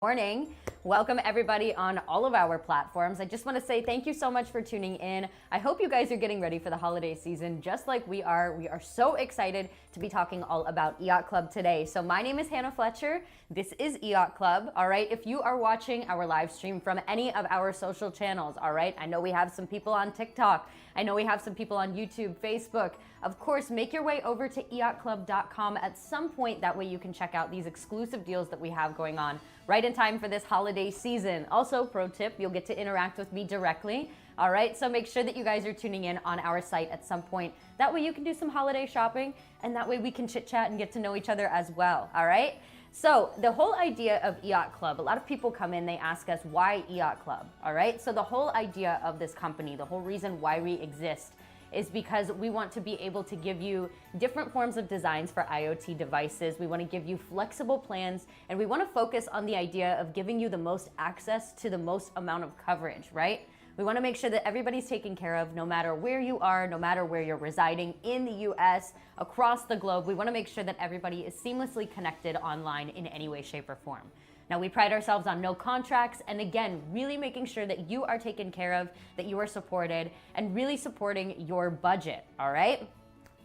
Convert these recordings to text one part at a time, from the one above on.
Morning. Welcome everybody on all of our platforms. I just want to say thank you so much for tuning in. I hope you guys are getting ready for the holiday season just like we are. We are so excited to be talking all about EIOTCLUB today. So my name is Hannah Fletcher. This is EIOTCLUB. All right. If you are watching our live stream from any of our social channels, all right. I know we have some people on TikTok. I know we have some people on YouTube, Facebook. Of course, make your way over to EIOTCLUB.com at some point. That way you can check out these exclusive deals that we have going on right in time for this holiday season. Also, pro tip, you'll get to interact with me directly. All right, so make sure that you guys are tuning in on our site at some point. That way you can do some holiday shopping, and that way we can chit chat and get to know each other as well. All right. So the whole idea of EIOTCLUB, a lot of people come in, they ask us, why EIOTCLUB? All right. So the whole idea of this company, the whole reason why we exist is because we want to be able to give you different forms of designs for IoT devices. We want to give you flexible plans, and we want to focus on the idea of giving you the most access to the most amount of coverage, right? We want to make sure that everybody's taken care of no matter where you are, no matter where you're residing in the US, across the globe. We want to make sure that everybody is seamlessly connected online in any way, shape, or form. Now, we pride ourselves on no contracts, and again, really making sure that you are taken care of, that you are supported, and really supporting your budget, all right?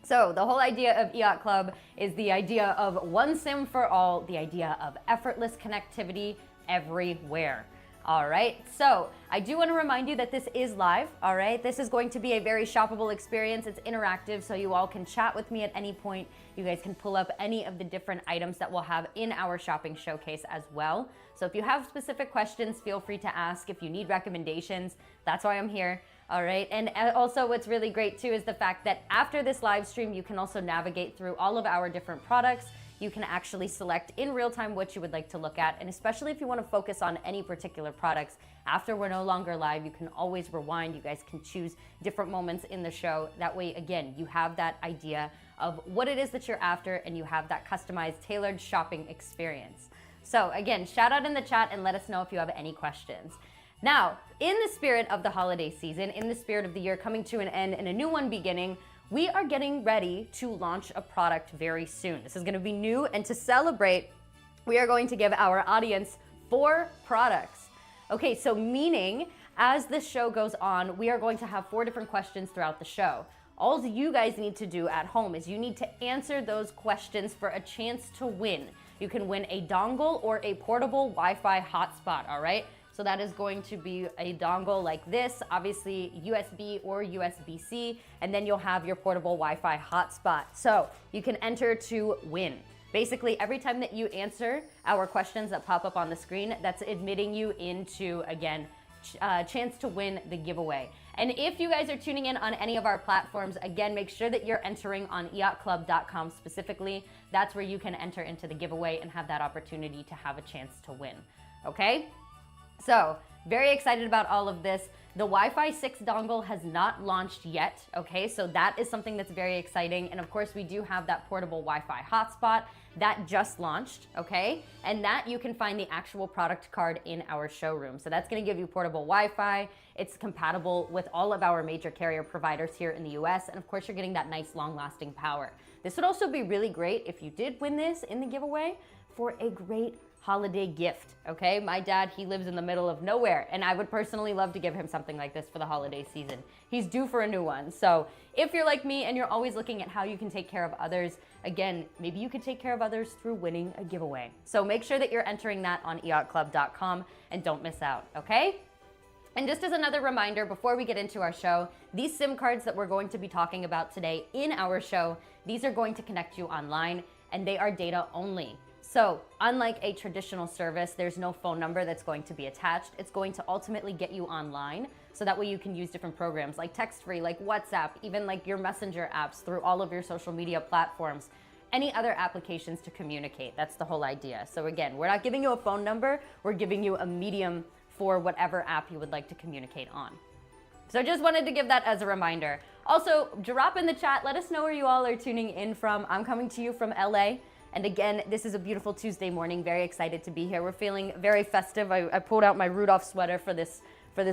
So the whole idea of EIOTCLUB is the idea of one SIM for all, the idea of effortless connectivity everywhere. All right, so I do want to remind you that this is live, all right? This is going to be a very shoppable experience. It's interactive, so you all can chat with me at any point. You guys can pull up any of the different items that we'll have in our shopping showcase as well. So if you have specific questions, feel free to ask. If you need recommendations, that's why I'm here. All right, and also what's really great too is the fact that after this live stream, you can also navigate through all of our different products. You can actually select in real time what you would like to look at, and especially if you want to focus on any particular products, after we're no longer live, you can always rewind. You guys can choose different moments in the show. That way, again, you have that idea of what it is that you're after, and you have that customized, tailored shopping experience. So again, shout out in the chat and let us know if you have any questions. Now, in the spirit of the holiday season, in the spirit of the year coming to an end and a new one beginning, we are getting ready to launch a product very soon. This is going to be new, and to celebrate, we are going to give our audience 4 products. Okay, so meaning as this show goes on, we are going to have 4 different questions throughout the show. All you guys need to do at home is you need to answer those questions for a chance to win. You can win a dongle or a portable Wi-Fi hotspot, all right? So that is going to be a dongle like this, obviously USB or USB-C, and then you'll have your portable Wi-Fi hotspot. So you can enter to win. Basically, every time that you answer our questions that pop up on the screen, that's admitting you into, again, chance to win the giveaway. And if you guys are tuning in on any of our platforms, again, make sure that you're entering on EIOTCLUB.com specifically. That's where you can enter into the giveaway and have that opportunity to have a chance to win, okay? So, very excited about all of this. The Wi-Fi 6 dongle has not launched yet, okay? So that is something that's very exciting. And of course, we do have that portable Wi-Fi hotspot that just launched, okay? And that you can find the actual product card in our showroom. So that's gonna give you portable Wi-Fi. It's compatible with all of our major carrier providers here in the US. And of course, you're getting that nice long-lasting power. This would also be really great if you did win this in the giveaway for a great holiday gift, okay? My dad, he lives in the middle of nowhere, and I would personally love to give him something like this for the holiday season. He's due for a new one. So if you're like me and you're always looking at how you can take care of others, again, maybe you could take care of others through winning a giveaway. So make sure that you're entering that on EIOTCLUB.com and don't miss out, okay? And just as another reminder, before we get into our show, these SIM cards that we're going to be talking about today in our show, these are going to connect you online, and they are data only. So unlike a traditional service, there's no phone number that's going to be attached. It's going to ultimately get you online, so that way you can use different programs like text-free, like WhatsApp, even like your messenger apps through all of your social media platforms, any other applications to communicate. That's the whole idea. So again, we're not giving you a phone number, we're giving you a medium for whatever app you would like to communicate on. So just wanted to give that as a reminder. Also, drop in the chat, let us know where you all are tuning in from. I'm coming to you from LA. And again, this is a beautiful Tuesday morning. Very excited to be here. We're feeling very festive. I pulled out my Rudolph sweater for this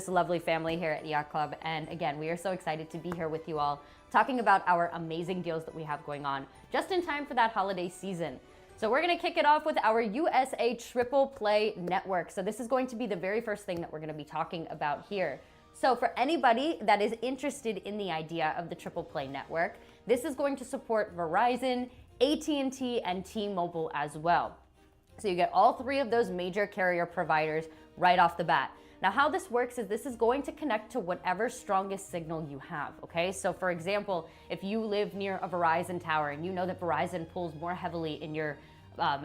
lovely family here at EIOTCLUB. And again, we are so excited to be here with you all, talking about our amazing deals that we have going on just in time for that holiday season. So we're gonna kick it off with our USA Triple Play Network. So this is going to be the very first thing that we're gonna be talking about here. So for anybody that is interested in the idea of the Triple Play Network, this is going to support Verizon, AT&T, and T-Mobile as well. So you get all three of those major carrier providers right off the bat. Now how this works is this is going to connect to whatever strongest signal you have, okay? So for example, if you live near a Verizon tower and you know that Verizon pulls more heavily in your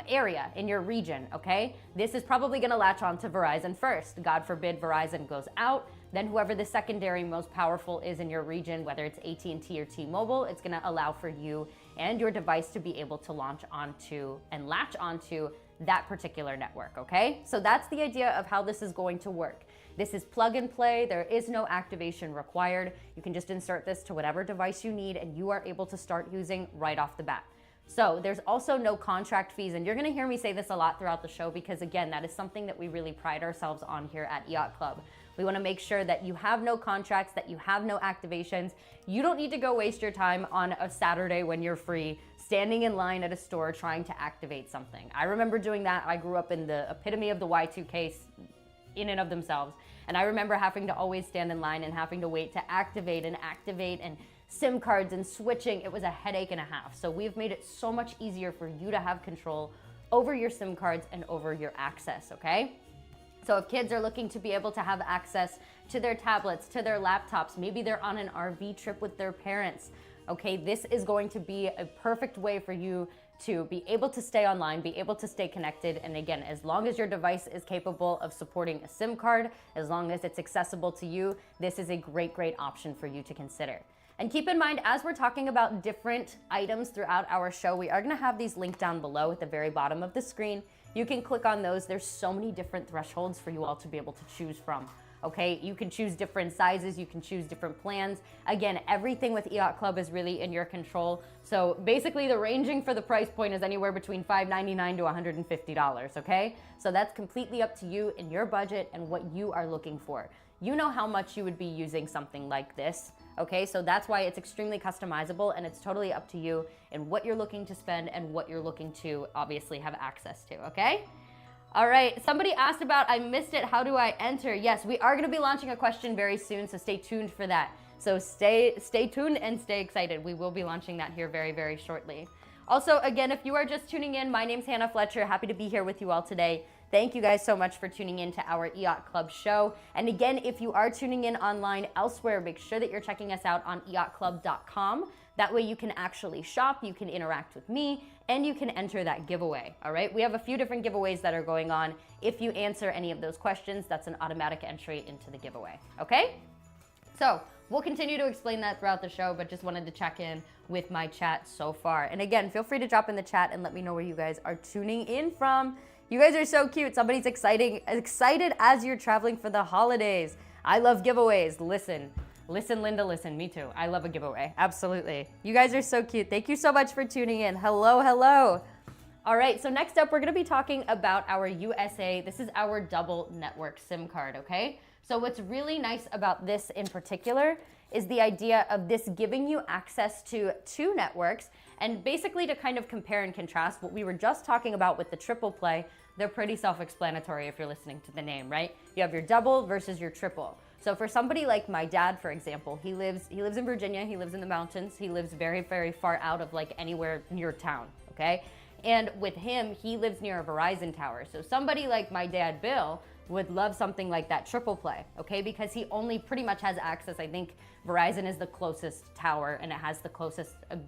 area, in your region, okay? This is probably gonna latch on to Verizon first. God forbid Verizon goes out, then whoever the secondary most powerful is in your region, whether it's AT&T or T-Mobile, it's gonna allow for you and your device to be able to launch onto and latch onto that particular network, okay? So that's the idea of how this is going to work. This is plug and play. There is no activation required. You can just insert this to whatever device you need and you are able to start using right off the bat. So there's also no contract fees, and you're gonna hear me say this a lot throughout the show because again, that is something that we really pride ourselves on here at EIOTCLUB. We wanna make sure that you have no contracts, that you have no activations. You don't need to go waste your time on a Saturday when you're free, standing in line at a store trying to activate something. I remember doing that. I grew up in the epitome of the Y2K in and of themselves. And I remember having to always stand in line and having to wait to activate and SIM cards and switching. It was a headache and a half. So we've made it so much easier for you to have control over your SIM cards and over your access, okay? So if kids are looking to be able to have access to their tablets, to their laptops, maybe they're on an RV trip with their parents, okay, this is going to be a perfect way for you to be able to stay online, be able to stay connected. And again, as long as your device is capable of supporting a SIM card, as long as it's accessible to you, this is a great, great option for you to consider. And keep in mind, as we're talking about different items throughout our show, we are gonna have these linked down below at the very bottom of the screen. You can click on those. There's so many different thresholds for you all to be able to choose from. Okay, you can choose different sizes, you can choose different plans. Again, everything with EIOTCLUB is really in your control. So basically the ranging for the price point is anywhere between $5.99 to $150, okay? So that's completely up to you and your budget and what you are looking for. You know how much you would be using something like this, okay? So that's why it's extremely customizable and it's totally up to you and what you're looking to spend and what you're looking to obviously have access to, okay? All right, somebody asked about, I missed it, how do I enter? Yes, we are gonna be launching a question very soon, so stay tuned for that. So stay tuned and stay excited. We will be launching that here very, very shortly. Also, again, if you are just tuning in, my name's Hannah Fletcher. Happy to be here with you all today. Thank you guys so much for tuning in to our EIOTCLUB show. And again, if you are tuning in online elsewhere, make sure that you're checking us out on EIOTCLUB.com. That way you can actually shop, you can interact with me, and you can enter that giveaway, all right? We have a few different giveaways that are going on. If you answer any of those questions, that's an automatic entry into the giveaway, okay? So we'll continue to explain that throughout the show, but just wanted to check in with my chat so far. And again, feel free to drop in the chat and let me know where you guys are tuning in from. You guys are so cute. Somebody's excited as you're traveling for the holidays. I love giveaways. Listen, Linda, listen. Me too. I love a giveaway. Absolutely. You guys are so cute. Thank you so much for tuning in. Hello, hello. All right, so next up, we're gonna be talking about our USA. This is our double network SIM card, okay? So what's really nice about this in particular is the idea of this giving you access to two networks, and basically to kind of compare and contrast what we were just talking about with the triple play. They're pretty self-explanatory if you're listening to the name, right? You have your double versus your triple. So for somebody like my dad, for example, he lives in Virginia, he lives in the mountains, he lives very, very far out of like anywhere near town, okay? And with him, he lives near a Verizon tower. So somebody like my dad, Bill, would love something like that triple play, okay? Because he only pretty much has access. I think Verizon is the closest tower and it has the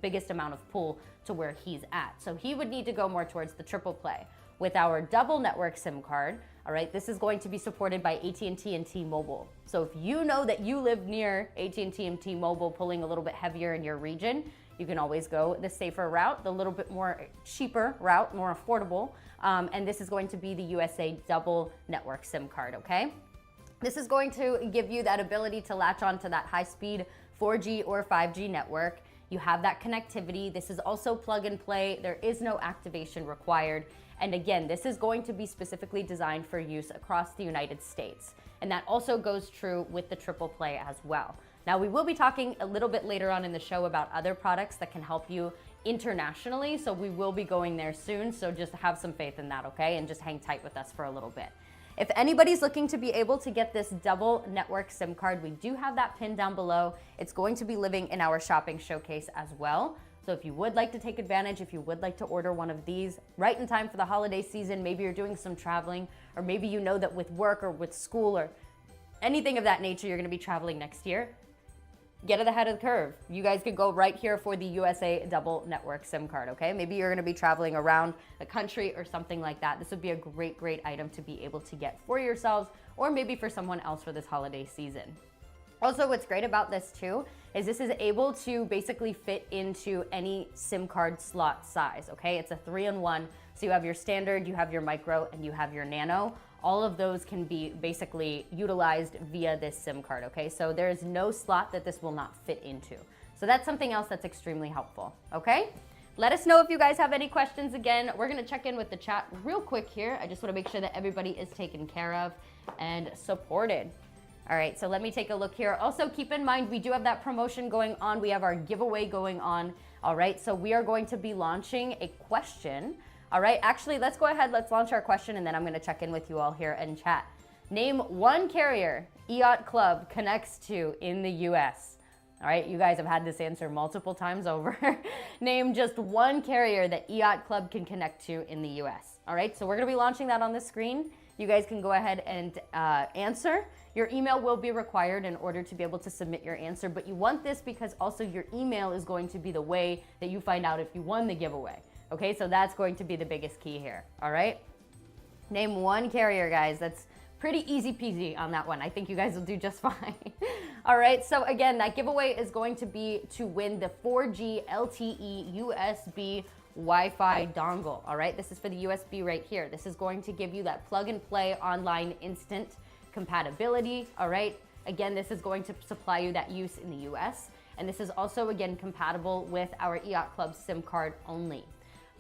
biggest amount of pull to where he's at. So he would need to go more towards the triple play. With our double network SIM card, all right, this is going to be supported by AT&T and T-Mobile. So if you know that you live near AT&T and T-Mobile pulling a little bit heavier in your region, you can always go the safer route, the little bit more cheaper route, more affordable. And this is going to be the USA double network SIM card, okay? This is going to give you that ability to latch onto that high-speed 4G or 5G network. You have that connectivity. This is also plug and play. There is no activation required. And again, this is going to be specifically designed for use across the United States. And that also goes true with the triple play as well. Now, we will be talking a little bit later on in the show about other products that can help you, internationally. So we will be going there soon. So just have some faith in that, okay? And just hang tight with us for a little bit. If anybody's looking to be able to get this double network SIM card, we do have that pinned down below. It's going to be living in our shopping showcase as well. So if you would like to take advantage, if you would like to order one of these right in time for the holiday season, maybe you're doing some traveling, or maybe you know that with work or with school or anything of that nature, you're gonna be traveling next year, get ahead of the curve. You guys could go right here for the USA double network SIM card, okay? Maybe you're gonna be traveling around the country or something like that. This would be a great, great item to be able to get for yourselves, or maybe for someone else for this holiday season. Also, what's great about this too is this is able to basically fit into any SIM card slot size, okay? It's a 3-in-1, so you have your standard, you have your micro, and you have your nano. All of those can be basically utilized via this SIM card, okay? So there is no slot that this will not fit into. So that's something else that's extremely helpful, okay? Let us know if you guys have any questions. Again, we're gonna check in with the chat real quick here. I just wanna make sure that everybody is taken care of and supported. All right, so let me take a look here. Also, keep in mind, we do have that promotion going on. We have our giveaway going on. All right, so we are going to be launching a question. All right, actually, let's go ahead. Let's launch our question, and then I'm going to check in with you all here in chat. Name one carrier EIOTCLUB connects to in the US. All right, you guys have had this answer multiple times over. Name just one carrier that EIOTCLUB can connect to in the US. All right, so we're going to be launching that on the screen. You guys can go ahead and answer. Your email will be required in order to be able to submit your answer, but you want this because also your email is going to be the way that you find out if you won the giveaway. Okay, so that's going to be the biggest key here, all right? Name one carrier, guys. That's pretty easy peasy on that one. I think you guys will do just fine. All right, so again, that giveaway is going to be to win the 4G LTE USB Wi-Fi dongle, all right? This is for the USB right here. This is going to give you that plug and play online instant compatibility, all right? Again, this is going to supply you that use in the US, and this is also, again, compatible with our EIOTCLUB SIM card only.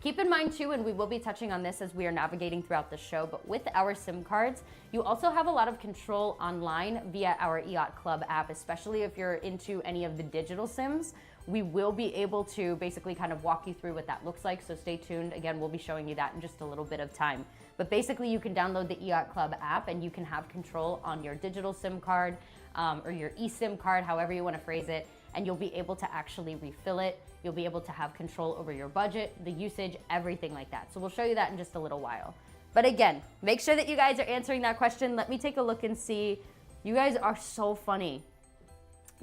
Keep in mind too, and we will be touching on this as we are navigating throughout the show, but with our SIM cards, you also have a lot of control online via our EIOTCLUB app, especially if you're into any of the digital SIMs. We will be able to basically kind of walk you through what that looks like, so stay tuned. Again, we'll be showing you that in just a little bit of time. But basically, you can download the EIOTCLUB app and you can have control on your digital SIM card or your eSIM card, however you want to phrase it, and you'll be able to actually refill it. You'll be able to have control over your budget, the usage, everything like that. So we'll show you that in just a little while. But again, make sure that you guys are answering that question. Let me take a look and see. You guys are so funny.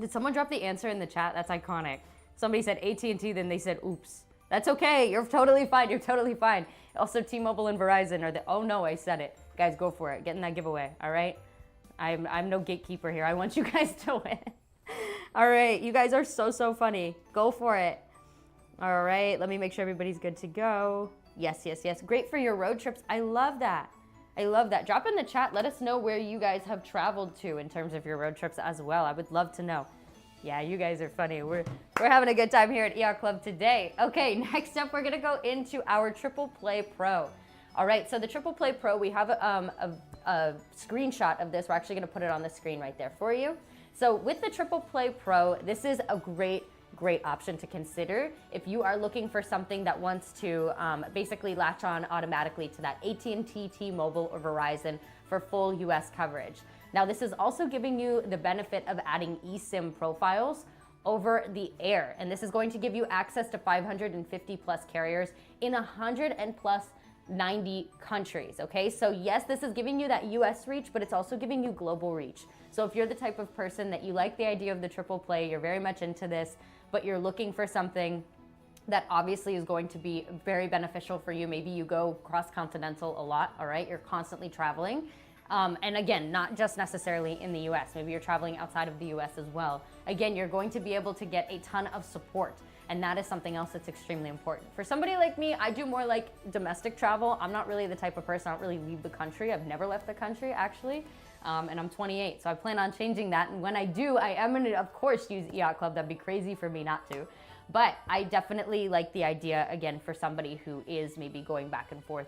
Did someone drop the answer in the chat? That's iconic. Somebody said AT&T, then they said oops. That's okay, you're totally fine, you're totally fine. Also, T-Mobile and Verizon are the, oh no, I said it. Guys, go for it, get in that giveaway, all right? I'm no gatekeeper here, I want you guys to win. All right, you guys are so funny. Go for it. All right, let me make sure everybody's good to go. Yes, yes, yes, great for your road trips. I love that. I love that. Drop in the chat, let us know where you guys have traveled to in terms of your road trips as well. I would love to know. Yeah, you guys are funny. We're having a good time here at EIOTCLUB today. Okay, next up, we're gonna go into our Triple Play Pro. All right, so the Triple Play Pro, we have a screenshot of this. We're actually gonna put it on the screen right there for you. So with the Triple Play Pro, this is a great option to consider if you are looking for something that wants to basically latch on automatically to that AT&T, T-Mobile, or Verizon for full US coverage. Now, this is also giving you the benefit of adding eSIM profiles over the air, and this is going to give you access to 550 plus carriers in 100 and plus 90 countries, okay? So yes, this is giving you that US reach, but it's also giving you global reach. So if you're the type of person that you like the idea of the triple play, you're very much into this, but you're looking for something that obviously is going to be very beneficial for you. Maybe you go cross-continental a lot, all right? You're constantly traveling. And again, not just necessarily in the US, maybe you're traveling outside of the US as well. Again, you're going to be able to get a ton of support, and that is something else that's extremely important. For somebody like me, I do more like domestic travel. I'm not really the type of person, I don't really leave the country. I've never left the country actually, and I'm 28, so I plan on changing that. And when I do, I am gonna, of course, use EIOTCLUB. That'd be crazy for me not to. But I definitely like the idea, again, for somebody who is maybe going back and forth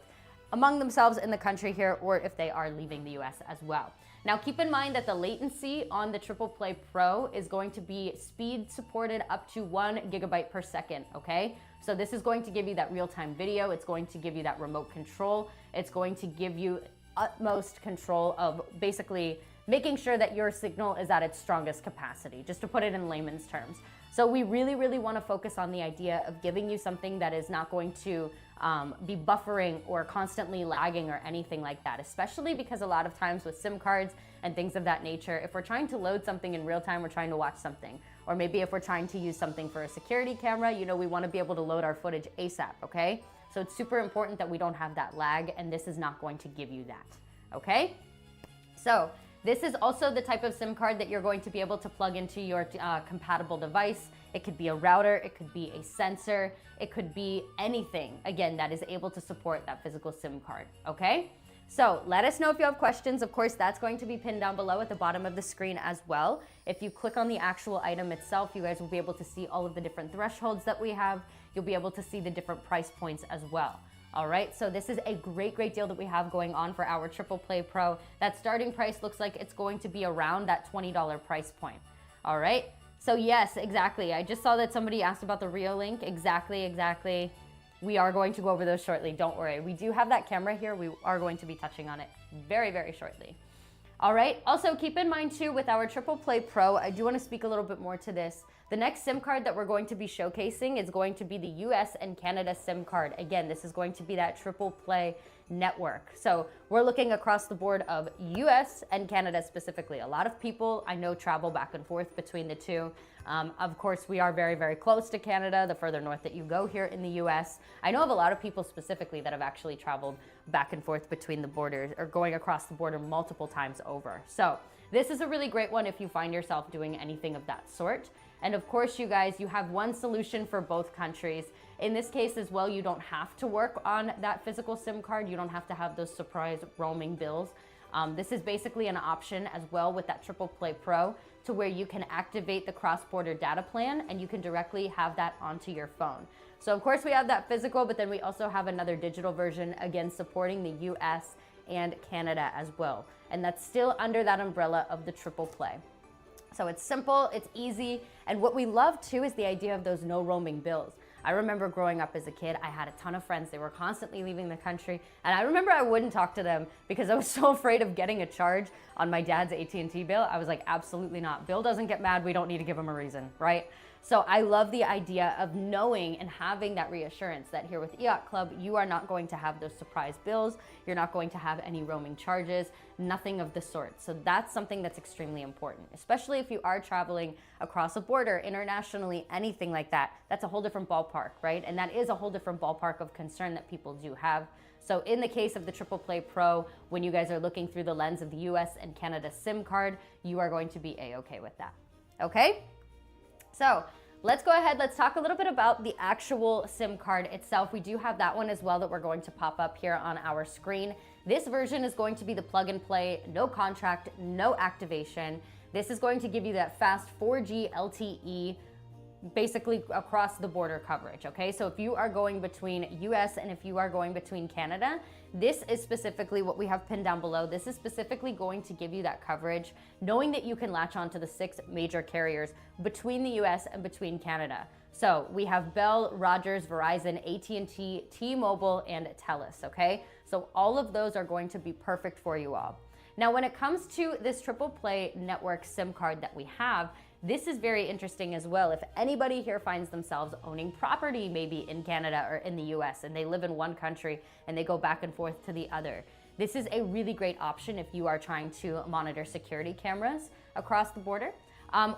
among themselves in the country here, or if they are leaving the US as well. Now keep in mind that the latency on the Triple Play Pro is going to be speed supported up to 1 gigabyte per second, okay? So this is going to give you that real-time video, it's going to give you that remote control, it's going to give you utmost control of basically making sure that your signal is at its strongest capacity, just to put it in layman's terms. So we really, really want to focus on the idea of giving you something that is not going to be buffering or constantly lagging or anything like that, especially because a lot of times with SIM cards and things of that nature, if we're trying to load something in real time, we're trying to watch something. Or maybe if we're trying to use something for a security camera, you know, we want to be able to load our footage ASAP, okay? So it's super important that we don't have that lag, and this is not going to give you that, okay? So this is also the type of SIM card that you're going to be able to plug into your compatible device. It could be a router, it could be a sensor, it could be anything, again, that is able to support that physical SIM card, okay? So let us know if you have questions. Of course, that's going to be pinned down below at the bottom of the screen as well. If you click on the actual item itself, you guys will be able to see all of the different thresholds that we have. You'll be able to see the different price points as well. All right, so this is a great deal that we have going on for our Triple Play Pro. That starting price looks like it's going to be around that $20 price point. All right, so yes, exactly. I just saw that somebody asked about the Rio link. Exactly. We are going to go over those shortly, don't worry. We do have that camera here. We are going to be touching on it very shortly. All right, also keep in mind too, with our Triple Play Pro, I do want to speak a little bit more to this. The next SIM card that we're going to be showcasing is going to be the US and Canada SIM card. Again, this is going to be that Triple Play network. So we're looking across the board of US and Canada specifically. A lot of people I know travel back and forth between the two. Of course, we are very close to Canada, the further north that you go here in the US. I know of a lot of people specifically that have actually traveled back and forth between the borders or going across the border multiple times over. So this is a really great one if you find yourself doing anything of that sort. And of course, you guys, you have one solution for both countries. In this case as well, you don't have to work on that physical SIM card. You don't have to have those surprise roaming bills. This is basically an option as well with that Triple Play Pro to where you can activate the cross-border data plan and you can directly have that onto your phone. So of course we have that physical, but then we also have another digital version, again, supporting the US and Canada as well. And that's still under that umbrella of the Triple Play. So it's simple, it's easy, and what we love too is the idea of those no roaming bills. I remember growing up as a kid, I had a ton of friends, they were constantly leaving the country, and I remember I wouldn't talk to them because I was so afraid of getting a charge on my dad's AT&T bill. I was like, absolutely not. Bill doesn't get mad, we don't need to give him a reason, right? So I love the idea of knowing and having that reassurance that here with EIOTCLUB, you are not going to have those surprise bills, you're not going to have any roaming charges, nothing of the sort. So that's something that's extremely important, especially if you are traveling across a border, internationally, anything like that. That's a whole different ballpark, right? And that is a whole different ballpark of concern that people do have. So in the case of the Triple Play Pro, when you guys are looking through the lens of the US and Canada SIM card, you are going to be A-okay with that, okay? So let's go ahead, let's talk a little bit about the actual SIM card itself. We do have that one as well that we're going to pop up here on our screen. This version is going to be the plug and play, no contract, no activation. This is going to give you that fast 4G LTE basically across the border coverage, okay? So if you are going between US and if you are going between Canada, this is specifically what we have pinned down below. This is specifically going to give you that coverage, knowing that you can latch on to the 6 major carriers between the US and between Canada. So we have Bell, Rogers, Verizon, AT&T, T-Mobile, and TELUS, okay? So all of those are going to be perfect for you all. Now, when it comes to this Triple Play network SIM card that we have, this is very interesting as well. If anybody here finds themselves owning property maybe in Canada or in the US and they live in one country and they go back and forth to the other, this is a really great option if you are trying to monitor security cameras across the border.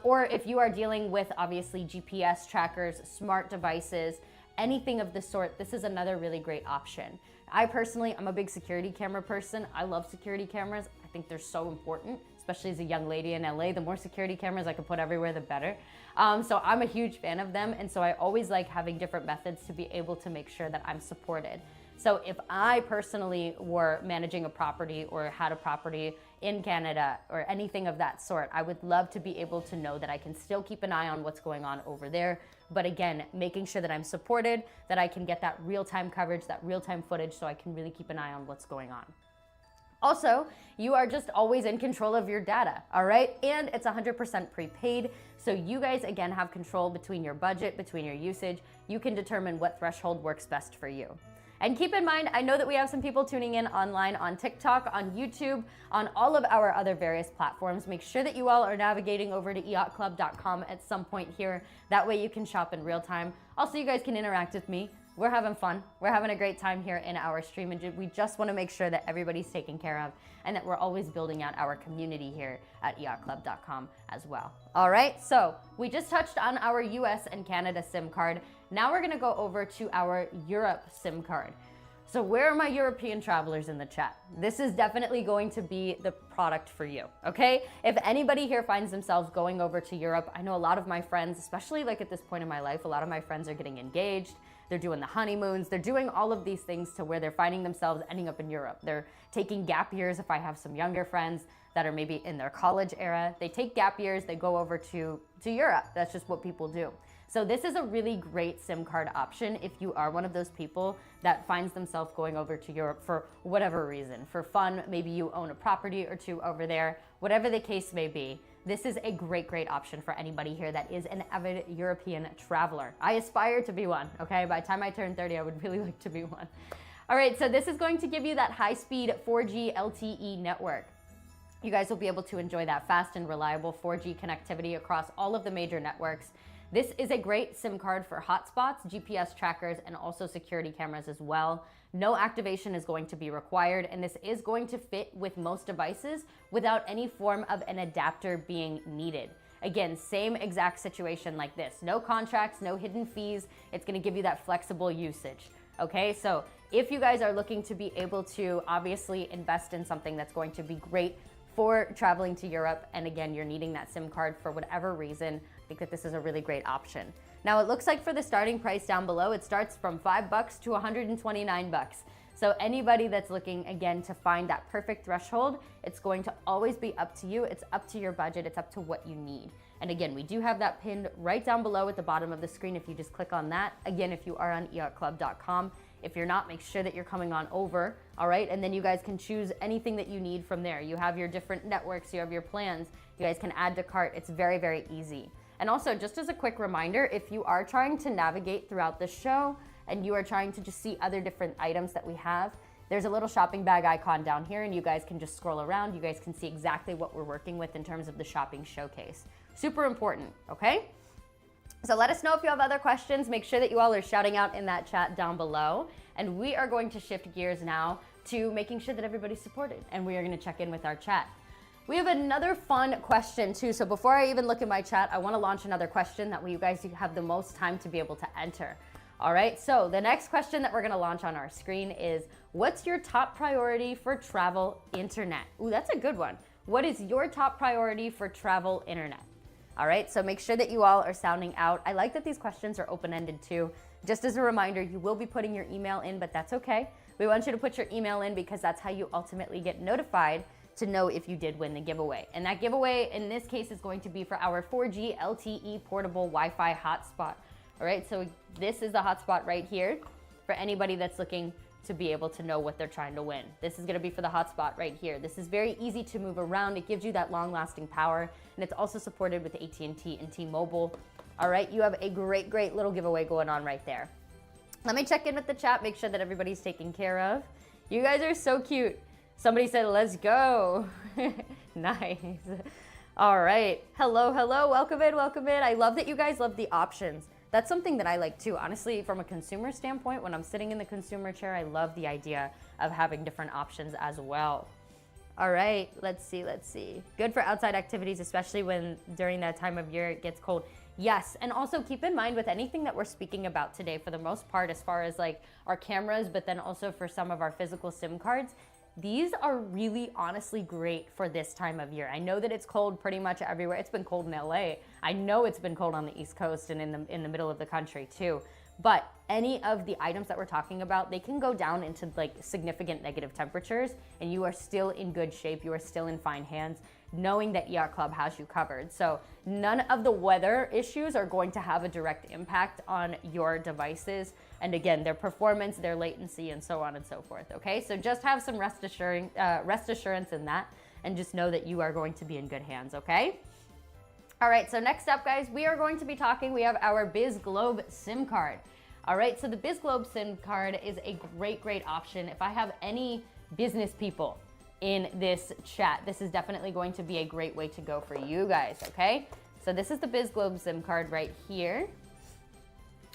Or if you are dealing with obviously GPS trackers, smart devices, anything of the sort, this is another really great option. I personally, I'm a big security camera person. I love security cameras. I think they're so important, especially as a young lady in LA. The more security cameras I can put everywhere, the better. So I'm a huge fan of them. And so I always like having different methods to be able to make sure that I'm supported. So if I personally were managing a property or had a property in Canada or anything of that sort, I would love to be able to know that I can still keep an eye on what's going on over there. But again, making sure that I'm supported, that I can get that real-time coverage, that real-time footage, so I can really keep an eye on what's going on. Also, you are just always in control of your data, all right? And it's 100% prepaid, so you guys, again, have control between your budget, between your usage. You can determine what threshold works best for you. And keep in mind, I know that we have some people tuning in online on TikTok, on YouTube, on all of our other various platforms. Make sure that you all are navigating over to EIOTCLUB.com at some point here. That way you can shop in real time. Also, you guys can interact with me. We're having fun. We're having a great time here in our stream, and we just want to make sure that everybody's taken care of and that we're always building out our community here at EIOTCLUB.com as well. All right, so we just touched on our US and Canada SIM card. Now we're going to go over to our Europe SIM card. So where are my European travelers in the chat? This is definitely going to be the product for you, okay? If anybody here finds themselves going over to Europe, I know a lot of my friends, especially like at this point in my life, a lot of my friends are getting engaged. They're doing the honeymoons. They're doing all of these things to where they're finding themselves ending up in Europe. They're taking gap years. If I have some younger friends that are maybe in their college era, they take gap years, they go over to Europe. That's just what people do. So this is a really great SIM card option if you are one of those people that finds themselves going over to Europe for whatever reason. For fun, maybe you own a property or two over there, whatever the case may be. This is a great, great option for anybody here that is an avid European traveler. I aspire to be one, okay? By the time I turn 30, I would really like to be one. All right, so this is going to give you that high-speed 4G LTE network. You guys will be able to enjoy that fast and reliable 4G connectivity across all of the major networks. This is a great SIM card for hotspots, GPS trackers, and also security cameras as well. No activation is going to be required, and this is going to fit with most devices without any form of an adapter being needed. Again, same exact situation like this. No contracts, no hidden fees. It's going to give you that flexible usage. Okay, so if you guys are looking to be able to obviously invest in something that's going to be great for traveling to Europe, and again, you're needing that SIM card for whatever reason, I think that this is a really great option. Now, it looks like for the starting price down below, it starts from $5 to $129. So anybody that's looking, again, to find that perfect threshold, it's going to always be up to you. It's up to your budget. It's up to what you need. And again, we do have that pinned right down below at the bottom of the screen if you just click on that. Again, if you are on EIOTCLUB.com. If you're not, make sure that you're coming on over, all right? And then you guys can choose anything that you need from there. You have your different networks, you have your plans. You guys can add to cart. It's very, very easy. And also, just as a quick reminder, if you are trying to navigate throughout the show and you are trying to just see other different items that we have, there's a little shopping bag icon down here, and you guys can just scroll around. You guys can see exactly what we're working with in terms of the shopping showcase. Super important, okay? So let us know if you have other questions. Make sure that you all are shouting out in that chat down below. And we are going to shift gears now to making sure that everybody's supported. And we are going to check in with our chat. We have another fun question too. So before I even look at my chat, I want to launch another question that you guys have the most time to be able to enter. All right, so the next question that we're going to launch on our screen is, what's your top priority for travel internet? Ooh, that's a good one. What is your top priority for travel internet? All right, so make sure that you all are sounding out. I like that these questions are open-ended too. Just as a reminder, you will be putting your email in, but that's okay. We want you to put your email in because that's how you ultimately get notified to know if you did win the giveaway. And that giveaway in this case is going to be for our 4G LTE portable Wi-Fi hotspot. All right, so this is the hotspot right here for anybody that's looking to be able to know what they're trying to win. This is gonna be for the hotspot right here. This is very easy to move around. It gives you that long-lasting power, and it's also supported with AT&T and T-Mobile. All right, you have a great, great little giveaway going on right there. Let me check in with the chat, make sure that everybody's taken care of. You guys are so cute. Somebody said, let's go. Nice. All right, hello, hello, welcome in, welcome in. I love that you guys love the options. That's something that I like too. Honestly, from a consumer standpoint, when I'm sitting in the consumer chair, I love the idea of having different options as well. All right, let's see, let's see. Good for outside activities, especially when during that time of year it gets cold. Yes, and also keep in mind with anything that we're speaking about today, for the most part, as far as like our cameras, but then also for some of our physical SIM cards, these are really honestly great for this time of year. I know that it's cold pretty much everywhere. It's been cold in LA. I know it's been cold on the East Coast and in the middle of the country too. But any of the items that we're talking about, they can go down into like significant negative temperatures and you are still in good shape. You are still in fine hands, knowing that EIOTCLUB has you covered. So none of the weather issues are going to have a direct impact on your devices. And again, their performance, their latency, and so on and so forth, okay? So just have some rest assurance in that, and just know that you are going to be in good hands, okay? All right, so next up, guys, we are going to be talking, we have our BizGlobe SIM card. All right, so the BizGlobe SIM card is a great option. If I have any business people in this chat, this is definitely going to be a great way to go for you guys, okay? So this is the BizGlobe SIM card right here.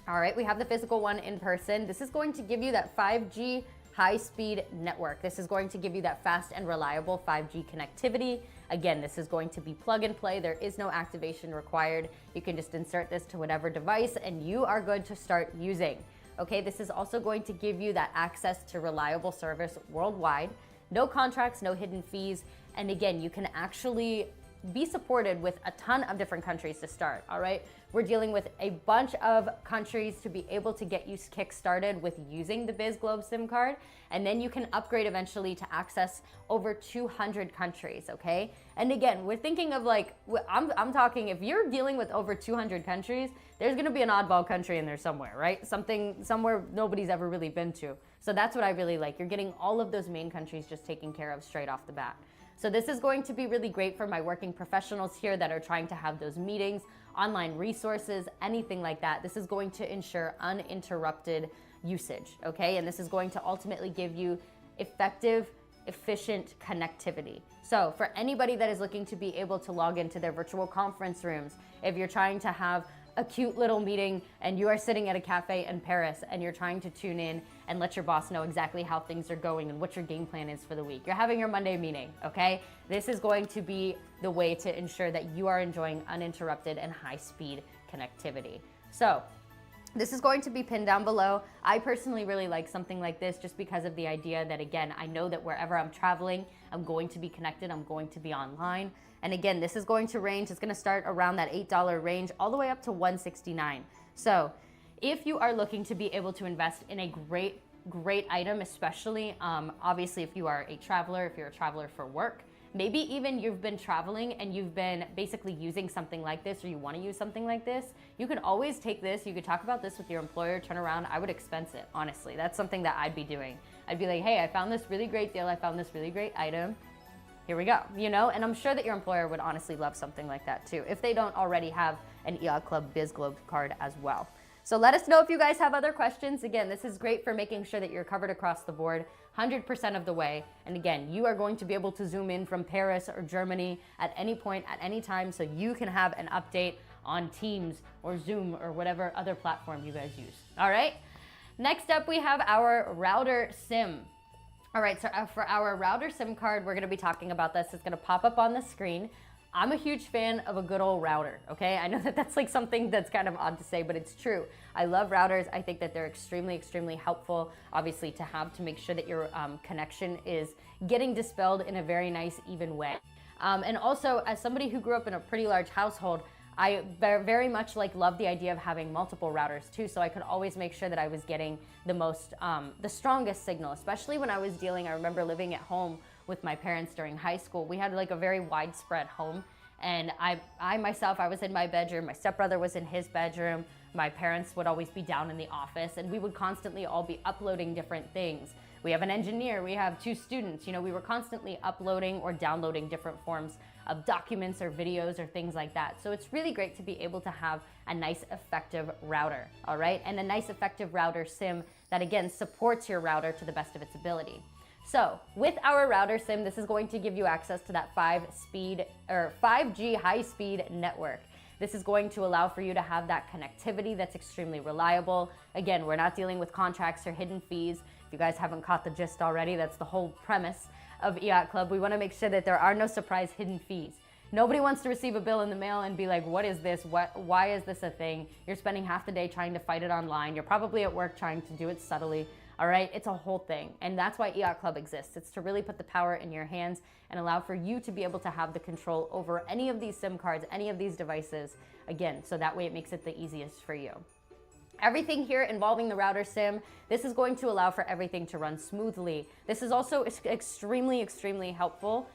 All right, we have the physical one in person. This is going to give you that 5G high-speed network. This is going to give you that fast and reliable 5G connectivity. Again, this is going to be plug and play. There is no activation required. You can just insert this to whatever device and you are good to start using. Okay, this is also going to give you that access to reliable service worldwide. No contracts, no hidden fees. And again, you can actually be supported with a ton of different countries to start, all right? We're dealing with a bunch of countries to be able to get you kick-started with using the BizGlobe SIM card, and then you can upgrade eventually to access over 200 countries, okay? And again, we're thinking of like, I'm talking, if you're dealing with over 200 countries, there's gonna be an oddball country in there somewhere, right? Somewhere nobody's ever really been to. So that's what I really like. You're getting all of those main countries just taken care of straight off the bat. So this is going to be really great for my working professionals here that are trying to have those meetings, online resources, anything like that. This is going to ensure uninterrupted usage, okay? And this is going to ultimately give you effective, efficient connectivity. So for anybody that is looking to be able to log into their virtual conference rooms, if you're trying to have a cute little meeting and you are sitting at a cafe in Paris and you're trying to tune in and let your boss know exactly how things are going and what your game plan is for the week. You're having your Monday meeting, okay? This is going to be the way to ensure that you are enjoying uninterrupted and high-speed connectivity. So this is going to be pinned down below. I personally really like something like this just because of the idea that, again, I know that wherever I'm traveling, I'm going to be connected, I'm going to be online. And again, this is going to range, it's gonna start around that $8 range all the way up to $169. So if you are looking to be able to invest in a great item, especially obviously if you are a traveler, if you're a traveler for work, maybe even you've been traveling and you've been basically using something like this, or you want to use something like this, you can always take this, you could talk about this with your employer, turn around, I would expense it, honestly. That's something that I'd be doing. I'd be like, hey, I found this really great deal, I found this really great item, here we go, you know? And I'm sure that your employer would honestly love something like that too, if they don't already have an EIOTCLUB BizGlobe card as well. So let us know if you guys have other questions. Again, this is great for making sure that you're covered across the board 100% of the way. And again, you are going to be able to zoom in from Paris or Germany at any point, at any time, so you can have an update on Teams or Zoom or whatever other platform you guys use. All right? Next up, we have our router SIM. All right, so for our router SIM card, we're gonna be talking about this. It's gonna pop up on the screen. I'm a huge fan of a good old router, okay? I know that that's like something that's kind of odd to say, but it's true. I love routers. I think that they're extremely helpful, obviously, to have to make sure that your connection is getting dispelled in a very nice, even way. And also, as somebody who grew up in a pretty large household, I very much love the idea of having multiple routers too, so I could always make sure that I was getting the strongest signal, especially when I was I remember living at home with my parents during high school. We had like a very widespread home, and I myself, I was in my bedroom, my stepbrother was in his bedroom, my parents would always be down in the office, and we would constantly all be uploading different things. We have an engineer, we have 2 students, you know, we were constantly uploading or downloading different forms of documents or videos or things like that. So it's really great to be able to have a nice effective router, all right? And a nice effective router SIM that again supports your router to the best of its ability. So with our router SIM, this is going to give you access to that 5G high-speed network. This is going to allow for you to have that connectivity that's extremely reliable. Again, we're not dealing with contracts or hidden fees. If you guys haven't caught the gist already, that's the whole premise of EIOTCLUB. We want to make sure that there are no surprise hidden fees. Nobody wants to receive a bill in the mail and be like, what is this? Why is this a thing? You're spending half the day trying to fight it online. You're probably at work trying to do it subtly. All right, it's a whole thing. And that's why EIOTCLUB exists. It's to really put the power in your hands and allow for you to be able to have the control over any of these SIM cards, any of these devices, again, so that way it makes it the easiest for you. Everything here involving the router sim, this is going to allow for everything to run smoothly. This is also extremely, extremely helpful